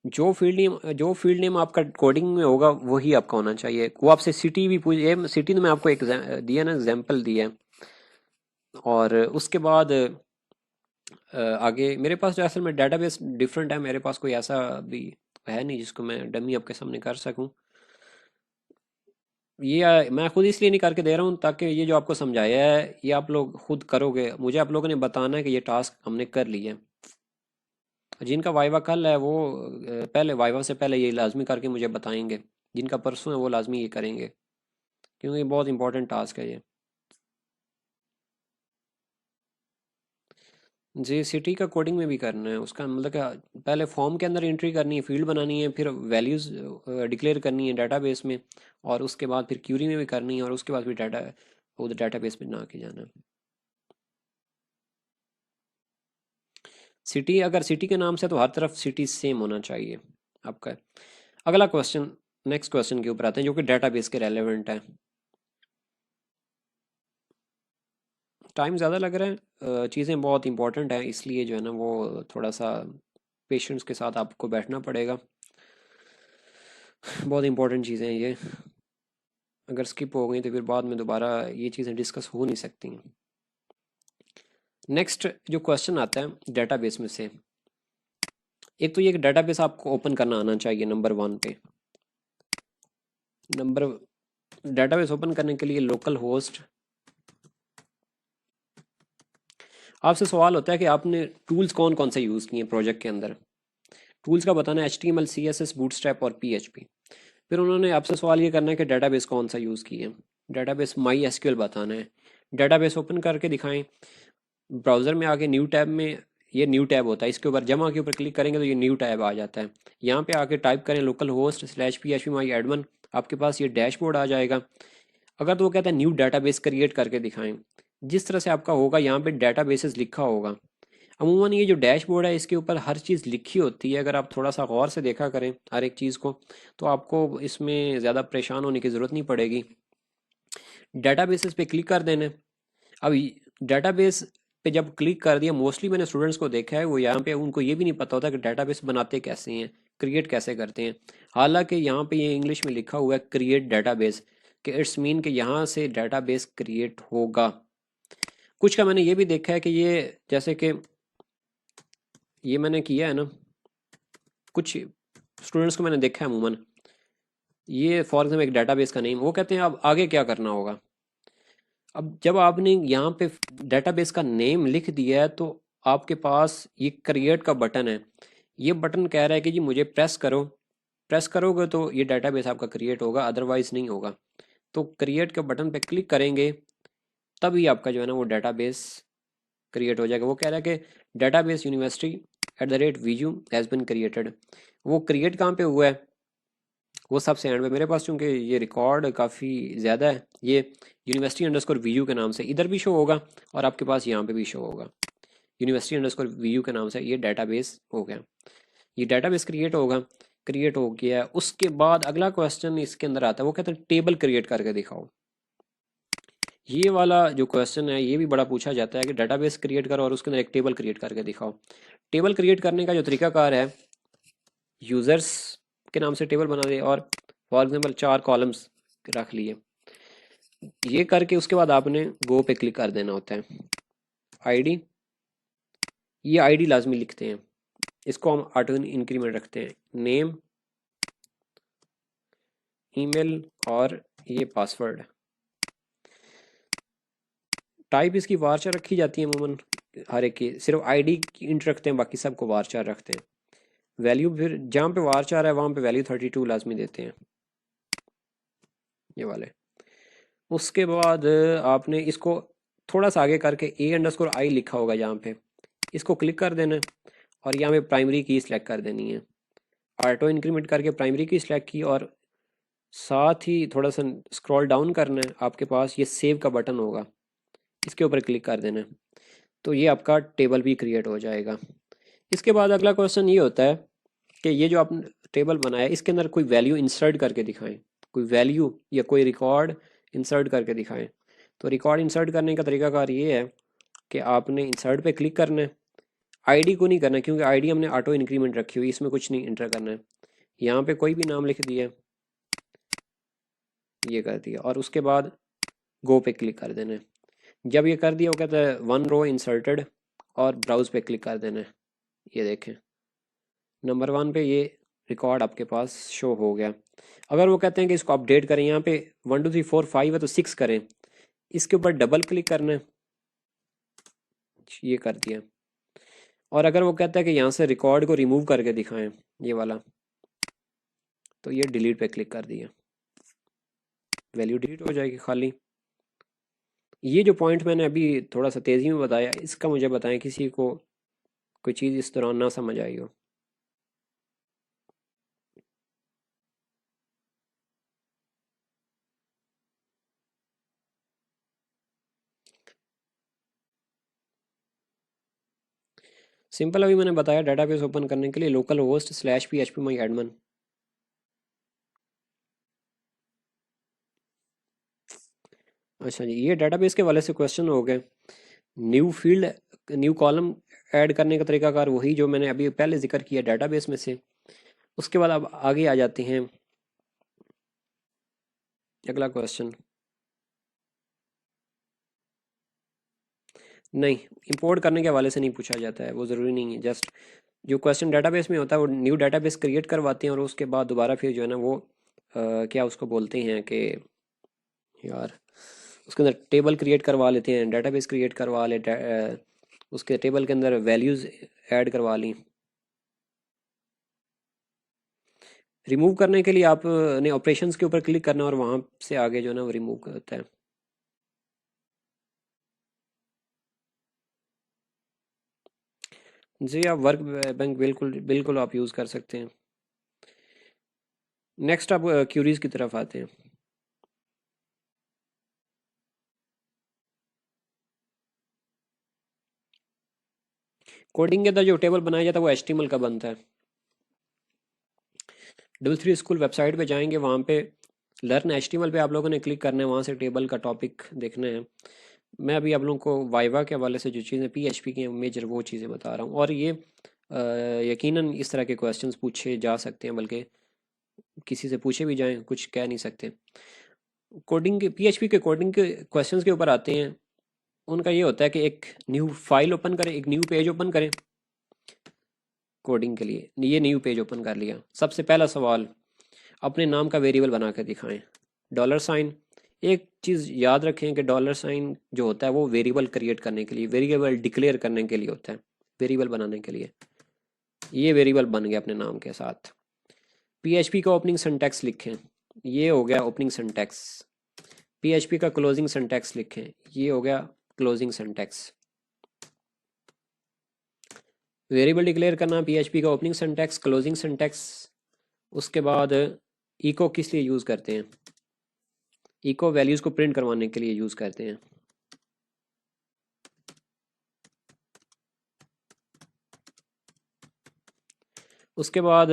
जो फील्ड नेम आपका कोडिंग में होगा वही आपका होना चाहिए। वो आपसे सिटी भी पूछ, ये सिटी तो मैं आपको एक दिया ना, एग्जाम्पल दिया है। और उसके बाद आगे मेरे पास जो असल में डेटाबेस डिफरेंट है, मेरे पास कोई ऐसा भी है नहीं जिसको मैं डमी आपके सामने कर सकूं। ये मैं खुद इसलिए नहीं करके दे रहा हूँ ताकि ये जो आपको समझाया है ये आप लोग खुद करोगे, मुझे आप लोगों ने बताना है कि ये टास्क हमने कर लिया है। जिनका वाइवा कल है वो पहले वाइवा से पहले ये लाजमी करके मुझे बताएंगे। जिनका परसों है वो लाजमी ये करेंगे, क्योंकि बहुत इंपॉर्टेंट टास्क है ये। जी, सिटी का कोडिंग में भी करना है, उसका मतलब क्या, पहले फॉर्म के अंदर एंट्री करनी है, फील्ड बनानी है, फिर वैल्यूज़ डिक्लेयर करनी है डेटाबेस में, और उसके बाद फिर क्यूरी में भी करनी है, और उसके बाद फिर डाटा वो डेटाबेस में ना के जाना है। सिटी, अगर सिटी के नाम से तो हर तरफ सिटी सेम होना चाहिए आपका। अगला क्वेश्चन, नेक्स्ट क्वेश्चन के ऊपर आते हैं जो कि डेटाबेस के रेलेवेंट है। टाइम ज़्यादा लग रहा है, चीज़ें बहुत इंपॉर्टेंट हैं, इसलिए जो है ना वो थोड़ा सा पेशेंस के साथ आपको बैठना पड़ेगा। बहुत इंपॉर्टेंट चीज़ें हैं ये, अगर स्किप हो गई तो फिर बाद में दोबारा ये चीज़ें डिस्कस हो नहीं सकती हैं। नेक्स्ट जो क्वेश्चन आता है डेटाबेस में से, एक तो ये कि डेटाबेस आपको ओपन करना आना चाहिए नंबर वन पे। नंबर डेटाबेस ओपन करने के लिए लोकल होस्ट, आपसे सवाल होता है कि आपने टूल्स कौन कौन से यूज़ किए हैं प्रोजेक्ट के अंदर। टूल्स का बताना है HTML, CSS, बूटस्ट्रैप और PHP। फिर उन्होंने आपसे सवाल ये करना है कि डेटाबेस कौन सा यूज़ किए। डेटाबेस माई एसक्यूएल बताना है। डेटाबेस ओपन करके दिखाएं, ब्राउज़र में आके न्यू टैब में, ये न्यू टैब होता है, इसके ऊपर जमा के ऊपर क्लिक करेंगे तो ये न्यू टैब आ जाता है। यहाँ पे आके टाइप करें लोकल होस्ट स्लैश PHP माई एडमिन, आपके पास ये डैशबोर्ड आ जाएगा। अगर तो वो कहता है न्यू डेटाबेस क्रिएट करके दिखाएं, जिस तरह से आपका होगा यहाँ पे डेटाबेसेस लिखा होगा। अमूमन ये जो डैशबोर्ड है इसके ऊपर हर चीज़ लिखी होती है, अगर आप थोड़ा सा गौर से देखा करें हर एक चीज़ को, तो आपको इसमें ज़्यादा परेशान होने की ज़रूरत नहीं पड़ेगी। डेटाबेसेस पे क्लिक कर देना। अब डेटाबेस पे जब क्लिक कर दिया, मोस्टली मैंने स्टूडेंट्स को देखा है वो यहाँ पे उनको ये भी नहीं पता होता कि डेटाबेस बनाते कैसे हैं, क्रिएट कैसे करते हैं। हालांकि यहाँ पे ये इंग्लिश में लिखा हुआ है क्रिएट डेटाबेस, कि इट्स मीन कि यहाँ से डेटाबेस क्रिएट होगा। कुछ का मैंने ये भी देखा है कि ये, जैसे कि ये मैंने किया है ना, कुछ स्टूडेंट्स को मैंने देखा है अमूमन, ये फॉर एग्जाम्पल एक डेटाबेस का नेम, वो कहते हैं अब आगे क्या करना होगा। अब जब आपने यहाँ पे डेटाबेस का नेम लिख दिया है तो आपके पास ये क्रिएट का बटन है, ये बटन कह रहा है कि जी मुझे प्रेस करो। प्रेस करोगे तो ये डेटाबेस आपका क्रिएट होगा, अदरवाइज नहीं होगा। तो क्रिएट के बटन पे क्लिक करेंगे तभी आपका जो है ना वो डेटाबेस क्रिएट हो जाएगा। वो कह रहा है कि database university @VU has been created. वो क्रिएट कहाँ पे हुआ है, वो सबसे एंड पे मेरे पास, चूंकि ये रिकॉर्ड काफ़ी ज़्यादा है, ये यूनिवर्सिटी_VU के नाम से इधर भी शो होगा और आपके पास यहाँ पे भी शो होगा। यूनिवर्सिटी_VU के नाम से ये डेटाबेस हो गया, ये डेटाबेस क्रिएट होगा। क्रिएट हो गया, उसके बाद अगला क्वेश्चन इसके अंदर आता है, वो कहते हैं टेबल क्रिएट करके दिखाओ। ये वाला जो क्वेश्चन है ये भी बड़ा पूछा जाता है कि डेटाबेस क्रिएट करो और उसके अंदर एक टेबल क्रिएट करके दिखाओ। टेबल क्रिएट करने का जो तरीकाकार है, यूज़र्स के नाम से टेबल बना दे और फॉर एग्जांपल 4 कॉलम्स रख लिए। ये करके उसके बाद आपने गो पे क्लिक कर देना होता है। आईडी, ये आईडी लाजमी लिखते हैं, इसको हम ऑटो इंक्रीमेंट रखते हैं। नेम, ईमेल और ये पासवर्ड। टाइप इसकी वारचार रखी जाती है अमूमन हर एक की, सिर्फ आईडी की इंट रखते हैं, बाकी सबको वारचार रखते हैं। वैल्यू फिर जहाँ पे वारचार है वहाँ पे वैल्यू 32 लाजमी देते हैं, ये वाले। उसके बाद आपने इसको थोड़ा सा आगे करके A_I लिखा होगा यहाँ पे, इसको क्लिक कर देना है और यहाँ पे प्राइमरी की सिलेक्ट कर देनी है। ऑटो इंक्रीमेंट करके प्राइमरी की सिलेक्ट की और साथ ही थोड़ा सा स्क्रॉल डाउन करना है, आपके पास ये सेव का बटन होगा, इसके ऊपर क्लिक कर देना है, तो ये आपका टेबल भी क्रिएट हो जाएगा। इसके बाद अगला क्वेश्चन ये होता है कि ये जो आपने टेबल बनाया इसके अंदर कोई वैल्यू इंसर्ट करके दिखाएं, कोई वैल्यू या कोई रिकॉर्ड इंसर्ट करके दिखाएं। तो रिकॉर्ड इंसर्ट करने का तरीकाकार ये है कि आपने इंसर्ट पे क्लिक करना है, आईडी को नहीं करना क्योंकि आईडी हमने ऑटो इंक्रीमेंट रखी हुई, इसमें कुछ नहीं इंटर करना है। यहाँ पे कोई भी नाम लिख दिया, ये कर दिया, और उसके बाद गो पे क्लिक कर देना है। जब ये कर दिया वो कहता है 1 रो इंसर्टेड, और ब्राउज पे क्लिक कर देना है। ये देखें नंबर 1 पे ये रिकॉर्ड आपके पास शो हो गया। अगर वो कहते हैं कि इसको अपडेट करें, यहाँ पे 1 2 3 4 5 है तो 6 करें, इसके ऊपर डबल क्लिक करना है, ये कर दिया। और अगर वो कहता है कि यहाँ से रिकॉर्ड को रिमूव करके दिखाएं ये वाला, तो ये डिलीट पे क्लिक कर दिया, वैल्यू डिलीट हो जाएगी खाली। ये जो पॉइंट मैंने अभी थोड़ा सा तेज़ी में बताया, इसका मुझे बताएं किसी को कोई चीज़ इस दौरान ना समझ आई हो। सिंपल अभी मैंने बताया डेटाबेस ओपन करने के लिए लोकल होस्ट /php माई एडमिन। अच्छा जी, ये डेटाबेस के वाले से क्वेश्चन हो गए। New field, new column add करने का तरीकाकार वही जो मैंने अभी पहले जिक्र किया डेटाबेस में से। उसके बाद अब आगे आ जाते हैं, अगला क्वेश्चन। नहीं, इंपोर्ट करने के हवाले से नहीं पूछा जाता है, वो ज़रूरी नहीं है। जस्ट जो क्वेश्चन डेटाबेस में होता है वो न्यू डेटाबेस क्रिएट करवाते हैं, और उसके बाद दोबारा फिर जो है ना वो क्या उसको बोलते हैं कि यार उसके अंदर टेबल क्रिएट करवा लेते हैं, डेटाबेस क्रिएट करवा ले, उसके टेबल के अंदर वैल्यूज़ ऐड करवा ली। रिमूव करने के लिए आपने ऑपरेशंस के ऊपर क्लिक करना और वहाँ से आगे जो है ना वो रिमूव करता है। जी, आप वर्क बैंक बिल्कुल बिल्कुल आप यूज़ कर सकते हैं। नेक्स्ट आप क्यूरीज की तरफ आते हैं। कोडिंग के अंदर जो टेबल बनाया जाता है वो HTML का बनता है। 3 स्कूल वेबसाइट पे जाएंगे, वहाँ पे लर्न HTML पे आप लोगों ने क्लिक करना है, वहाँ से टेबल का टॉपिक देखना है। मैं अभी आप लोगों को वाइवा के हवाले से जो चीज़ें PHP की मेजर वो चीज़ें बता रहा हूँ, और ये यकीनन इस तरह के क्वेश्चंस पूछे जा सकते हैं, बल्कि किसी से पूछे भी जाएं कुछ कह नहीं सकते। कोडिंग के PHP के कोडिंग के क्वेश्चंस के ऊपर आते हैं। उनका ये होता है कि एक न्यू फाइल ओपन करें, एक न्यू पेज ओपन करें। कोडिंग के लिए ये न्यू पेज ओपन कर लिया, सबसे पहला सवाल अपने नाम का वेरिएबल बना कर दिखाएं। $साइन, एक चीज़ याद रखें कि $साइन जो होता है वो वेरिएबल क्रिएट करने के लिए, वेरिएबल डिक्लेयर करने के लिए होता है, वेरिएबल बनाने के लिए। ये वेरिएबल बन गया अपने नाम के साथ। PHP का ओपनिंग सिंटैक्स लिखें, ये हो गया ओपनिंग सिंटैक्स। PHP का क्लोजिंग सिंटैक्स लिखें, ये हो गया क्लोजिंग सिंटैक्स। वेरिएबल डिक्लेयर करना, PHP का ओपनिंग सिंटैक्स, क्लोजिंग सिंटैक्स। उसके बाद इको किस लिए यूज़ करते हैं? इको वैल्यूज़ को प्रिंट करवाने के लिए यूज़ करते हैं। उसके बाद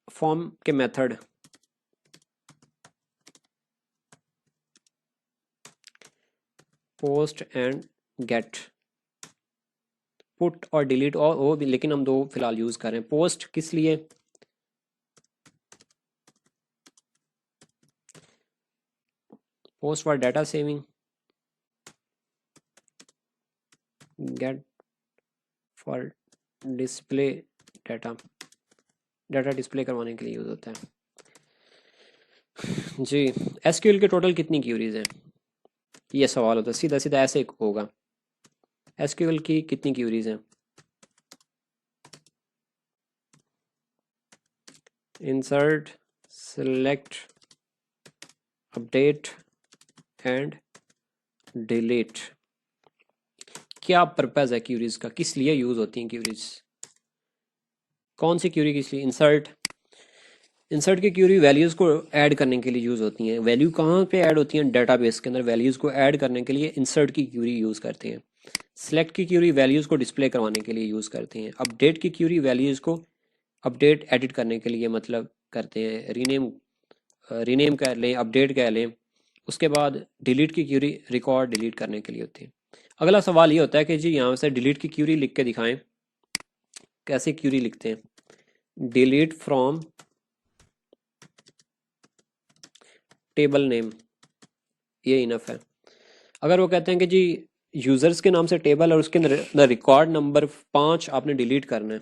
फॉर्म के method, post and get, put और डिलीट, और वो भी, लेकिन हम दो फिलहाल यूज़ कर रहे हैं। पोस्ट किस लिए? Post for data saving, get for display data, data display करवाने के लिए यूज़ होता है। जी, SQL के टोटल कितनी क्यूरीज हैं? ये सवाल होता है, सीधा सीधा ऐसे होगा। SQL की कितनी क्यूरीज हैं? Insert, select, update and delete. क्या पर्पज़ है क्यूरीज का, किस लिए यूज़ होती हैं क्यूरीज? कौन सी क्यूरी किस लिए? इंसर्ट, इंसर्ट की क्यूरी वैल्यूज़ को ऐड करने के लिए यूज़ होती हैं। वैल्यू कहाँ पे ऐड होती हैं? डेटाबेस के अंदर वैल्यूज़ को ऐड करने के लिए इंसर्ट की क्यूरी यूज़ करते हैं। सेलेक्ट की क्यूरी वैल्यूज़ को डिस्प्ले करवाने के लिए यूज़ करते हैं। अपडेट की क्यूरी वैल्यूज़ को अपडेट एडिट करने के लिए मतलब करते हैं, रीनेम, रीनेम कर लें, अपडेट कह लें, उसके बाद डिलीट की क्यूरी रिकॉर्ड डिलीट करने के लिए होती है। अगला सवाल ये होता है कि जी यहाँ से डिलीट की क्यूरी लिख के दिखाएं। कैसे क्यूरी लिखते हैं? डिलीट फ्रॉम टेबल नेम, ये इनफ है। अगर वो कहते हैं कि जी यूजर्स के नाम से टेबल और उसके अंदर रिकॉर्ड नंबर 5 आपने डिलीट करना है,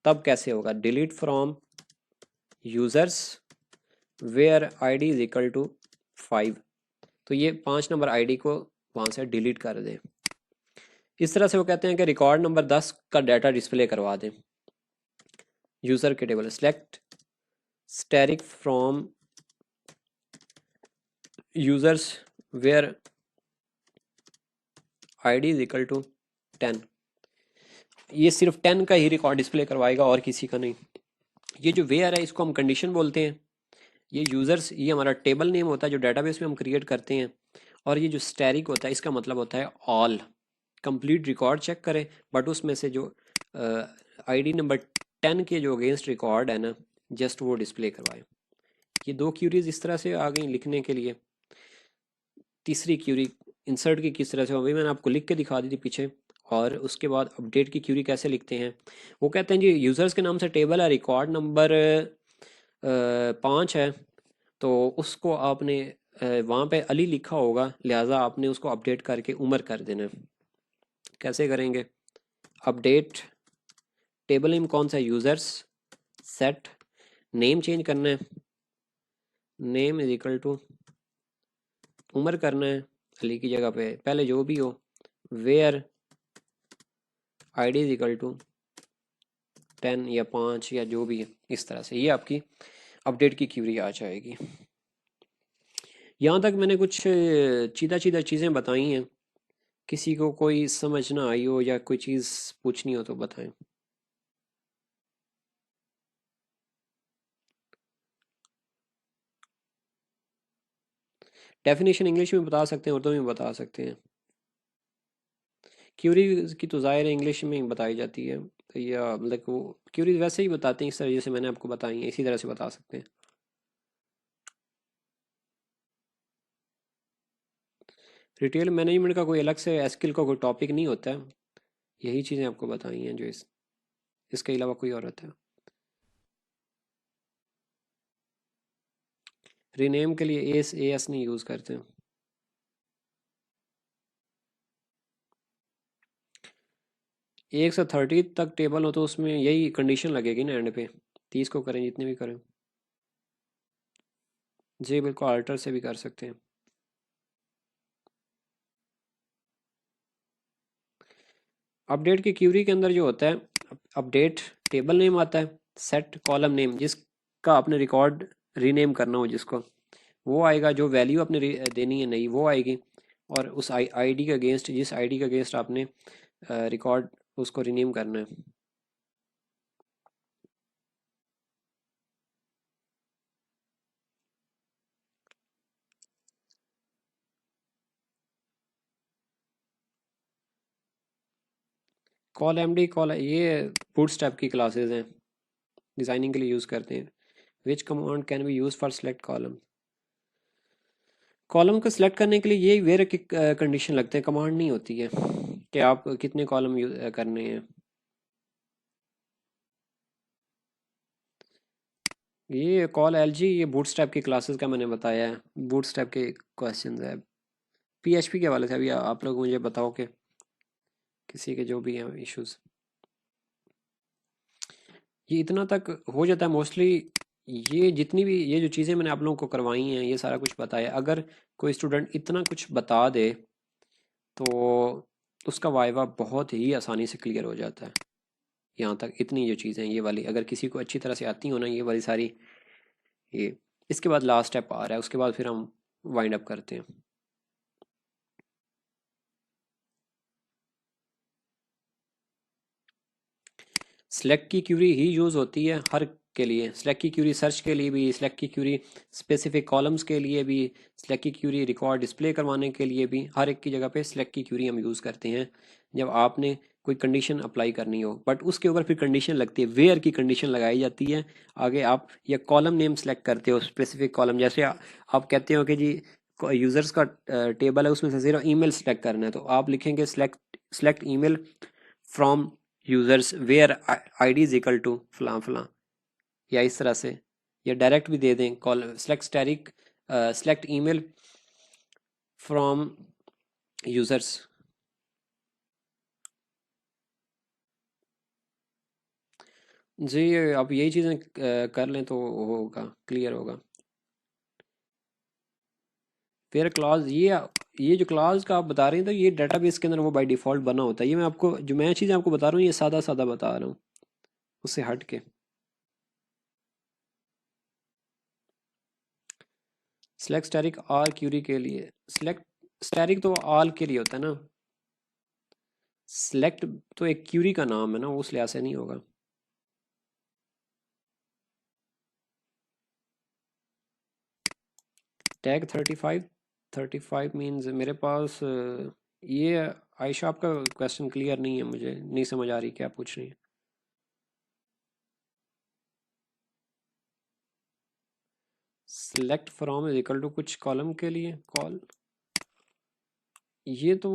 तब कैसे होगा? Delete from users where ID is equal to 5, तो ये 5 नंबर आईडी को वहां से डिलीट कर दें। इस तरह से वो कहते हैं कि रिकॉर्ड नंबर 10 का डाटा डिस्प्ले करवा दें यूजर के table. Select static from users where ID is equal to 10, ये सिर्फ 10 का ही रिकॉर्ड डिस्प्ले करवाएगा और किसी का नहीं। ये जो वेयर है इसको हम कंडीशन बोलते हैं। ये यूजर्स, ये हमारा टेबल नेम होता है जो डेटाबेस में हम क्रिएट करते हैं। और ये जो स्टैटिक होता है इसका मतलब होता है ऑल, कंप्लीट रिकॉर्ड चेक करें, बट उसमें से जो आईडी नंबर 10 के जो अगेंस्ट रिकॉर्ड है ना, जस्ट वो डिस्प्ले करवाए। ये दो क्यूरीज इस तरह से आ गई लिखने के लिए। तीसरी क्यूरी इंसर्ट की किस तरह से, अभी मैंने आपको लिख के दिखा दी थी पीछे। और उसके बाद अपडेट की क्यूरी कैसे लिखते हैं? वो कहते हैं जी यूज़र्स के नाम से टेबल है, रिकॉर्ड नंबर 5 है, तो उसको आपने वहाँ पे अली लिखा होगा, लिहाजा आपने उसको अपडेट करके उमर कर देना है। कैसे करेंगे? अपडेट टेबल नेम कौन सा है? यूज़र्स। सेट नेम चेंज करना है, name is equal to Umar करना है, अली की जगह पे पहले जो भी हो। Where ID is equal to 10 या 5 या जो भी है, इस तरह से ये आपकी अपडेट की क्यूरी आ जाएगी। यहाँ तक मैंने कुछ चीदा चीदा चीज़ें बताई हैं। किसी को कोई समझ ना आई हो या कोई चीज़ पूछनी हो तो बताएं। डेफिनेशन इंग्लिश में बता सकते हैं, उर्दू में बता सकते हैं। क्यूरी की तो ज़ाहिर है इंग्लिश में ही बताई जाती है, तो या मतलब वो क्यूरी वैसे ही बताते हैं इस तरह जैसे मैंने आपको बताई है, इसी तरह से बता सकते हैं। रिटेल मैनेजमेंट का कोई अलग से एसक्यूएल का कोई टॉपिक नहीं होता है, यही चीज़ें आपको बताई हैं जो इसके अलावा कोई और होता है। रीनेम के लिए एस नहीं यूज़ करते हैं। 1 से 30 तक टेबल हो तो उसमें यही कंडीशन लगेगी ना एंड पे, 30 को करें जितने भी करें। जी बिल्कुल, अल्टर से भी कर सकते हैं। अपडेट की क्यूरी के अंदर जो होता है, अपडेट टेबल नेम आता है, सेट कॉलम नेम जिसका आपने रिकॉर्ड रीनेम करना हो जिसको, वो आएगा। जो वैल्यू आपने देनी है नई वो आएगी। और उस आईडी के अगेंस्ट, जिस आईडी के अगेंस्ट आपने रिकॉर्ड उसको रीनेम करना है। कॉल एमडी कॉल, ये बूटस्ट्रैप की क्लासेस हैं, डिज़ाइनिंग के लिए यूज़ करते हैं। विच command can be use for select column? Column को सिलेक्ट करने के लिए ये वेर की कंडीशन लगते हैं, कमांड नहीं होती है कि आप कितने कॉलम करने हैं। ये कॉल एलजी, ये बूटस्ट्रैप की क्लासेस का मैंने बताया है, बूटस्ट्रैप के क्वेश्चन है। पीएचपी के हवाले से अभी आप लोग मुझे बताओ कि किसी के जो भी हैं इश्यूज। ये इतना तक हो जाता है मोस्टली। ये जितनी भी ये जो चीज़ें मैंने आप लोगों को करवाई हैं, ये सारा कुछ बताया। अगर कोई स्टूडेंट इतना कुछ बता दे तो उसका वाइवा बहुत ही आसानी से क्लियर हो जाता है। यहाँ तक इतनी जो चीज़ें ये वाली अगर किसी को अच्छी तरह से आती हो ना, ये वाली सारी, ये इसके बाद लास्ट स्टेप आ रहा है, उसके बाद फिर हम वाइंड अप करते हैं। सेलेक्ट की क्यूरी ही यूज़ होती है हर के लिए। सेलेक्ट की क्यूरी सर्च के लिए भी, सेलेक्ट की क्यूरी स्पेसिफिक कॉलम्स के लिए भी, सेलेक्ट की क्यूरी रिकॉर्ड डिस्प्ले करवाने के लिए भी, हर एक की जगह पे सेलेक्ट की क्यूरी हम यूज़ करते हैं जब आपने कोई कंडीशन अप्लाई करनी हो। बट उसके ऊपर फिर कंडीशन लगती है, वेयर की कंडीशन लगाई जाती है। आगे आप या कॉलम नेम सेलेक्ट करते हो स्पेसिफिक कॉलम, जैसे आप कहते हो कि जी यूज़र्स का टेबल है, उसमें से सिर्फ ईमेल सेलेक्ट करना है, तो आप लिखेंगे select email from users where ID is equal to फलां फलां, या इस तरह से, या डायरेक्ट भी दे दें call select email from users. जी आप यही चीज़ें कर लें तो होगा, क्लियर होगा। फिर क्लास ये जो क्लास का आप बता रहे हैं, तो ये डेटाबेस के अंदर वो बाय डिफ़ॉल्ट बना होता है। ये मैं आपको जो मैं चीज़ें आपको बता रहा हूँ, ये सादा सादा बता रहा हूँ उससे हट के। सिलेक्ट स्टैटिक आर क्यूरी के लिए, सिलेक्ट स्टैटिक तो आल के लिए होता है ना, सिलेक्ट तो एक क्यूरी का नाम है ना, उस लिहाज से नहीं होगा। टैग 35 मीन्स मेरे पास ये आयशा आपका क्वेश्चन क्लियर नहीं है, मुझे नहीं समझ आ रही क्या पूछ रही है। Select from is equal to कुछ कॉलम के लिए कॉल, ये तो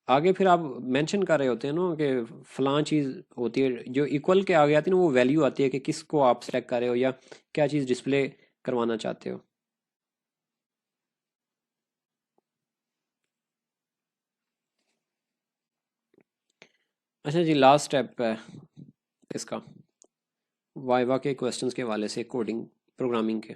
आगे फिर आप मेंशन कर रहे होते हैं ना कि फलां चीज़ होती है, जो इक्वल के आगे आती है ना, वो वैल्यू आती है कि किसको आप सेलेक्ट कर रहे हो या क्या चीज़ डिस्प्ले करवाना चाहते हो। अच्छा जी, लास्ट स्टेप है इसका, वाइवा के क्वेश्चंस के हवाले से, कोडिंग प्रोग्रामिंग के।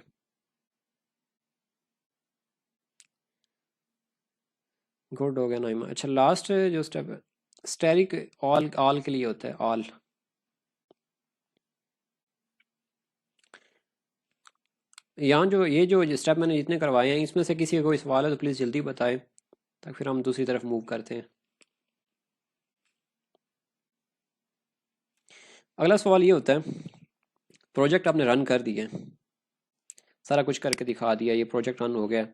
गुड हो गया नाइमा। अच्छा लास्ट जो स्टेप है, स्टैटिक ऑल ऑल के लिए होता है, ऑल। यहाँ जो ये जो स्टेप मैंने जितने करवाए हैं, इसमें से किसी का कोई सवाल है तो प्लीज़ जल्दी बताएं, ताकि फिर हम दूसरी तरफ मूव करते हैं। अगला सवाल ये होता है, प्रोजेक्ट आपने रन कर दिया है, सारा कुछ करके दिखा दिया, ये प्रोजेक्ट रन हो गया।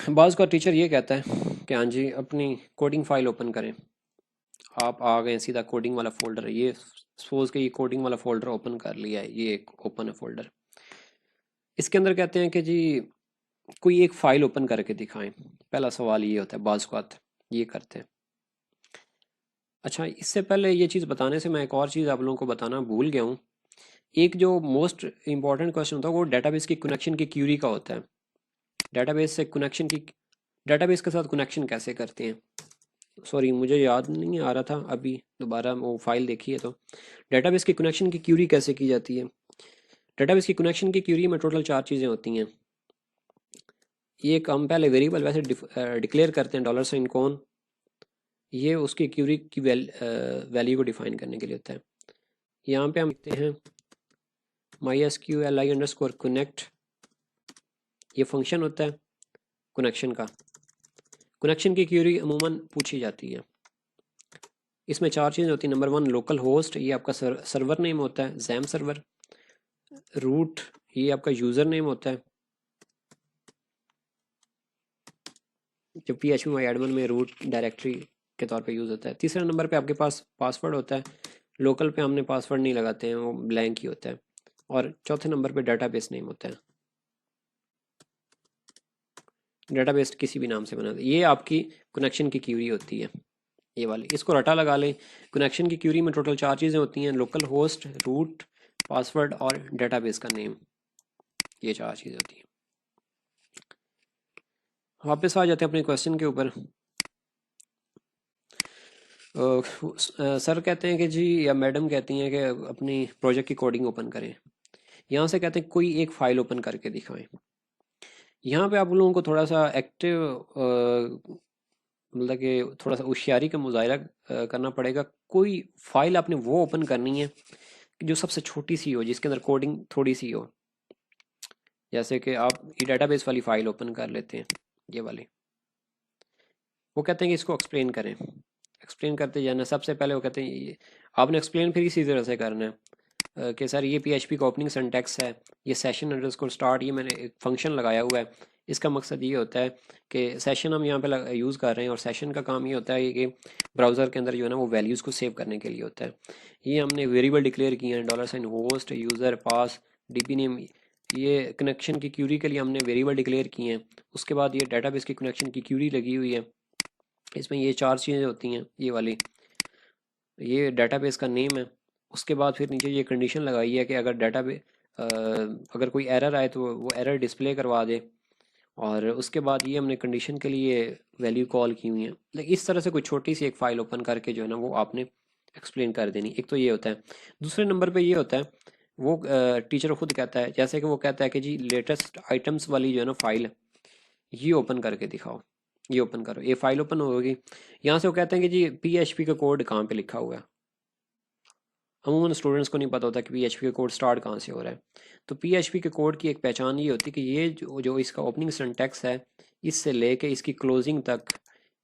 बाज़ का टीचर ये कहता है कि हाँ जी अपनी कोडिंग फाइल ओपन करें। आप आ गए सीधा कोडिंग वाला फोल्डर है, ये सपोज के ये कोडिंग वाला फोल्डर ओपन कर लिया है, ये एक ओपन है फोल्डर। इसके अंदर कहते हैं कि जी कोई एक फाइल ओपन करके दिखाएं। पहला सवाल ये होता है, बाज़ बात ये करते हैं। अच्छा इससे पहले ये चीज़ बताने से मैं एक और चीज़ आप लोगों को बताना भूल गया हूँ। एक जो मोस्ट इंपॉर्टेंट क्वेश्चन होता है वो डेटाबेस की कनेक्शन की क्यूरी का होता है। डेटाबेस से कनेक्शन की, डेटाबेस के साथ कनेक्शन कैसे करते हैं। सॉरी मुझे याद नहीं आ रहा था, अभी दोबारा वो फाइल देखी है। तो डेटाबेस की कनेक्शन की क्यूरी कैसे की जाती है। डेटाबेस की कनेक्शन की क्यूरी में टोटल 4 चीज़ें होती हैं। ये एक हम पहले वेरिएबल वैसे डिक्लेयर करते हैं, $ कौन, ये उसकी क्यूरी की वैल्यू को डिफाइन करने के लिए होता है। यहाँ पे हम लिखते हैं mysqli_connect, ये फंक्शन होता है कनेक्शन का। कनेक्शन की क्यूरी अमूमन पूछी जाती है। इसमें 4 चीज़ें होती हैं। नंबर 1 लोकल होस्ट, ये आपका सर्वर नेम होता है, जैम सर्वर। रूट, ये आपका यूज़र नेम होता है, जो PHP माई एडमिन में रूट डायरेक्टरी के तौर पे यूज़ होता है। तीसरे नंबर पे आपके पास पासवर्ड होता है। लोकल पे हमने पासवर्ड नहीं लगाते हैं, वो ब्लैंक ही होता है। और चौथे नंबर पे डेटाबेस नेम होता है, डेटाबेस किसी भी नाम से बना दे। ये आपकी कनेक्शन की क्यूरी होती है, ये वाली, इसको रटा लगा लें। कनेक्शन की क्यूरी में टोटल 4 चीज़ें होती हैं, लोकल होस्ट, रूट, पासवर्ड और डेटाबेस का नेम, ये 4 चीज़ें होती हैं। वापस आ जाते हैं अपने क्वेश्चन के ऊपर। सर कहते हैं कि जी, या मैडम कहती हैं कि अपनी प्रोजेक्ट की कोडिंग ओपन करें। यहाँ से कहते हैं कोई एक फ़ाइल ओपन करके दिखाएं। यहाँ पे आप लोगों को थोड़ा सा एक्टिव, मतलब कि थोड़ा सा होशियारी का मुजाहरा करना पड़ेगा। कोई फाइल आपने वो ओपन करनी है कि जो सबसे छोटी सी हो, जिसके अंदर कोडिंग थोड़ी सी हो। जैसे कि आप ये डेटाबेस वाली फ़ाइल ओपन कर लेते हैं, ये वाली। वो कहते हैं कि इसको एक्सप्लेन करें। एक्सप्लेन करते जाना, सबसे पहले वो कहते हैं आपने एक्सप्लेन फिर इसी तरह से करना है कि सर ये PHP का ओपनिंग सिंटैक्स है, ये सेशन अंडरस्कोर स्टार्ट, ये मैंने एक फंक्शन लगाया हुआ है। इसका मकसद ये होता है कि सेशन हम यहाँ पे यूज़ कर रहे हैं, और सेशन का काम ये होता है कि ब्राउज़र के अंदर जो है ना वो वैल्यूज़ को सेव करने के लिए होता है। ये हमने वेरिएबल डिक्लेयर किए हैं, $होस्ट यूज़र पास DP नेम, ये कनेक्शन की क्यूरी के लिए हमने वेरिएबल डिक्लेयर किए हैं। उसके बाद ये डेटाबेस की कनेक्शन की क्यूरी लगी हुई है, इसमें ये 4 चीज़ें होती हैं। ये वाली, ये डेटाबेस का नेम है। उसके बाद फिर नीचे ये कंडीशन लगाई है कि अगर अगर कोई एरर आए तो वो एरर डिस्प्ले करवा दे। और उसके बाद ये हमने कंडीशन के लिए वैल्यू कॉल की हुई है। लेकिन इस तरह से कोई छोटी सी एक फ़ाइल ओपन करके जो है ना वो आपने एक्सप्लेन कर देनी। एक तो ये होता है। दूसरे नंबर पे ये होता है, वो टीचर खुद कहता है, जैसे कि वो कहता है कि जी लेटेस्ट आइटम्स वाली जो है ना फाइल, ये ओपन करके दिखाओ। ये ओपन करो, ये फाइल ओपन होगी। यहाँ से वो कहते हैं कि जी PHP का कोड कहाँ पे लिखा हुआ है। अमूमन स्टूडेंट्स को नहीं पता होता कि PHP का कोड स्टार्ट कहाँ से हो रहा है। तो PHP के कोड की एक पहचान ये होती है कि ये जो इसका ओपनिंग सिंटैक्स है, इससे लेके इसकी क्लोजिंग तक,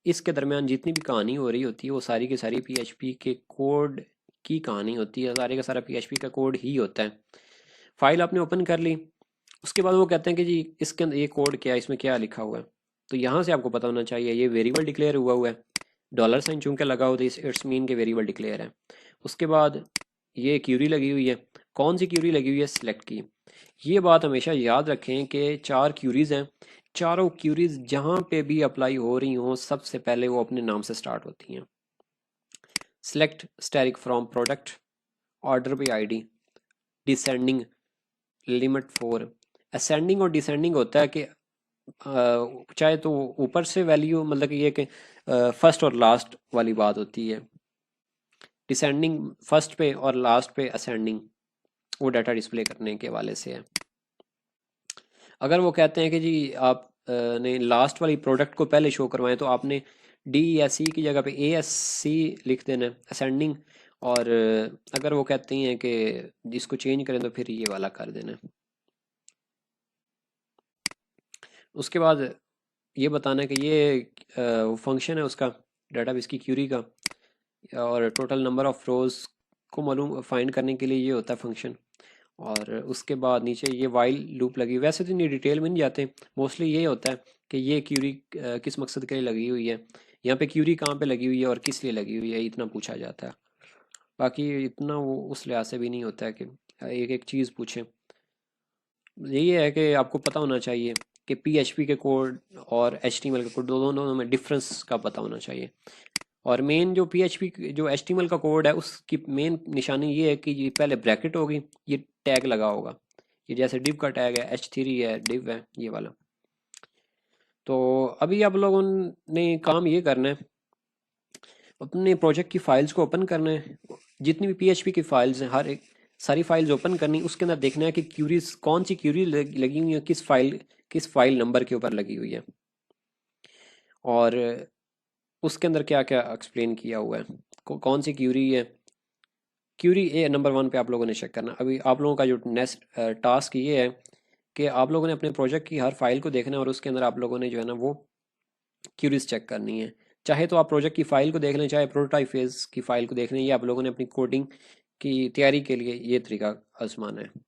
इसके दरमियान जितनी भी कहानी हो रही होती है वो सारी की सारी PHP के कोड की कहानी होती है। सारे का सारा PHP का कोड ही होता है। फाइल आपने ओपन कर ली, उसके बाद वो कहते हैं कि जी इसके अंदर ये कोड क्या है, इसमें क्या लिखा हुआ है। तो यहाँ से आपको पता होना चाहिए ये वेरिएबल डिक्लेयर हुआ है। डॉलर साइन चूंकि लगा हो तो इट्स मीन के वेरिएबल डिक्लेयर है। उसके बाद ये क्यूरी लगी हुई है। कौन सी क्यूरी लगी हुई है? सिलेक्ट की। ये बात हमेशा याद रखें कि 4 क्यूरीज हैं। चारों क्यूरीज जहाँ पे भी अप्लाई हो रही हों सबसे पहले वो अपने नाम से स्टार्ट होती हैं। Select static from product, order by ID, descending, limit 4। Ascending और डिसेंडिंग होता है कि चाहे तो ऊपर से वैल्यू, मतलब कि ये कि फर्स्ट और लास्ट वाली बात होती है। डिसेंडिंग फर्स्ट पे और लास्ट पे असेंडिंग, वो डाटा डिस्प्ले करने के वाले से है। अगर वो कहते हैं कि जी आप ने लास्ट वाली प्रोडक्ट को पहले शो करवाएं तो आपने DESC की जगह पे ASC लिख देना है, असेंडिंग। और अगर वो कहते हैं कि इसको चेंज करें तो फिर ये वाला कर देना है। उसके बाद ये बताना है कि ये फंक्शन है उसका, डाटाबेस की क्यूरी का। और टोटल नंबर ऑफ रोज को मालूम फाइंड करने के लिए ये होता है फंक्शन। और उसके बाद नीचे ये वाइल लूप लगी, वैसे तो नहीं डिटेल में नहीं जाते, मोस्टली ये होता है कि ये क्यूरी किस मकसद के लिए लगी हुई है, यहाँ पे क्यूरी कहाँ पे लगी हुई है और किस लिए लगी हुई है, इतना पूछा जाता है। बाकी इतना वो उस लिहाज से भी नहीं होता है कि एक एक चीज़ पूछे। यही है कि आपको पता होना चाहिए कि PHP के कोड और HTML के कोड दोनों में डिफरेंस का पता होना चाहिए। और मेन जो PHP जो HTML का कोड है उसकी मेन निशानी ये है कि ये पहले ब्रैकेट होगी, ये टैग लगा होगा। ये जैसे डिव का टैग है, H3 है, डिव है, ये वाला। तो अभी आप लोगों ने काम ये करना है, अपने प्रोजेक्ट की फाइल्स को ओपन करना है। जितनी भी PHP की फाइल्स हैं हर एक सारी फाइल्स ओपन करनी, उसके अंदर देखना है कि क्यूरीज कौन सी क्यूरी लगी हुई है, किस फाइल नंबर के ऊपर लगी हुई है, और उसके अंदर क्या क्या एक्सप्लेन किया हुआ है, कौन सी क्यूरी है। क्यूरी ए नंबर 1 पे आप लोगों ने चेक करना। अभी आप लोगों का जो नेक्स्ट टास्क ये है कि आप लोगों ने अपने प्रोजेक्ट की हर फाइल को देखना है और उसके अंदर आप लोगों ने जो है ना वो क्यूरीज चेक करनी है। चाहे तो आप प्रोजेक्ट की फाइल को देख लें, चाहे प्रोटोटाइप फेज की फाइल को देख लें, ये आप लोगों ने अपनी कोडिंग की तैयारी के लिए ये तरीका आजमाना है।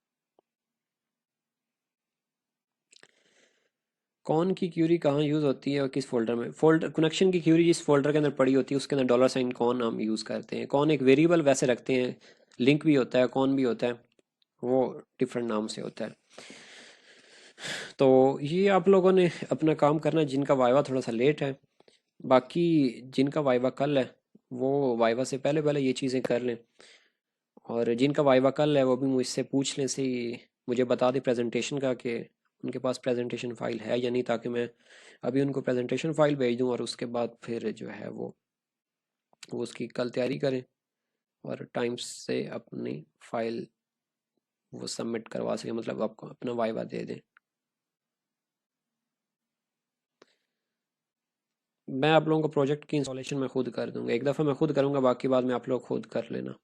कौन की क्यूरी कहाँ यूज़ होती है और किस फोल्डर में? फोल्डर कनेक्शन की क्यूरी जिस फोल्डर के अंदर पड़ी होती है उसके अंदर डॉलर साइन कौन हम यूज़ करते हैं। कौन एक वेरिएबल वैसे रखते हैं, लिंक भी होता है, कौन भी होता है, वो डिफरेंट नाम से होता है। तो ये आप लोगों ने अपना काम करना है। जिनका वाइवा थोड़ा सा लेट है, बाकी जिनका वाइवा कल है वो वाइवा से पहले पहले ये चीज़ें कर लें। और जिनका वाइवा कल है वो भी मुझसे पूछ लें से मुझे बता दें प्रेजेंटेशन का कि उनके पास प्रेजेंटेशन फ़ाइल है या नहीं, ताकि मैं अभी उनको प्रेजेंटेशन फ़ाइल भेज दूँ और उसके बाद फिर जो है वो उसकी कल तैयारी करें और टाइम से अपनी फ़ाइल वो सबमिट करवा सकें, मतलब आपको अपना वाइवा दे दें। मैं आप लोगों को प्रोजेक्ट की इंस्टॉलेशन मैं खुद कर दूंगा, एक दफ़ा मैं खुद करूँगा, बाकी बाद में आप लोग खुद कर लेना।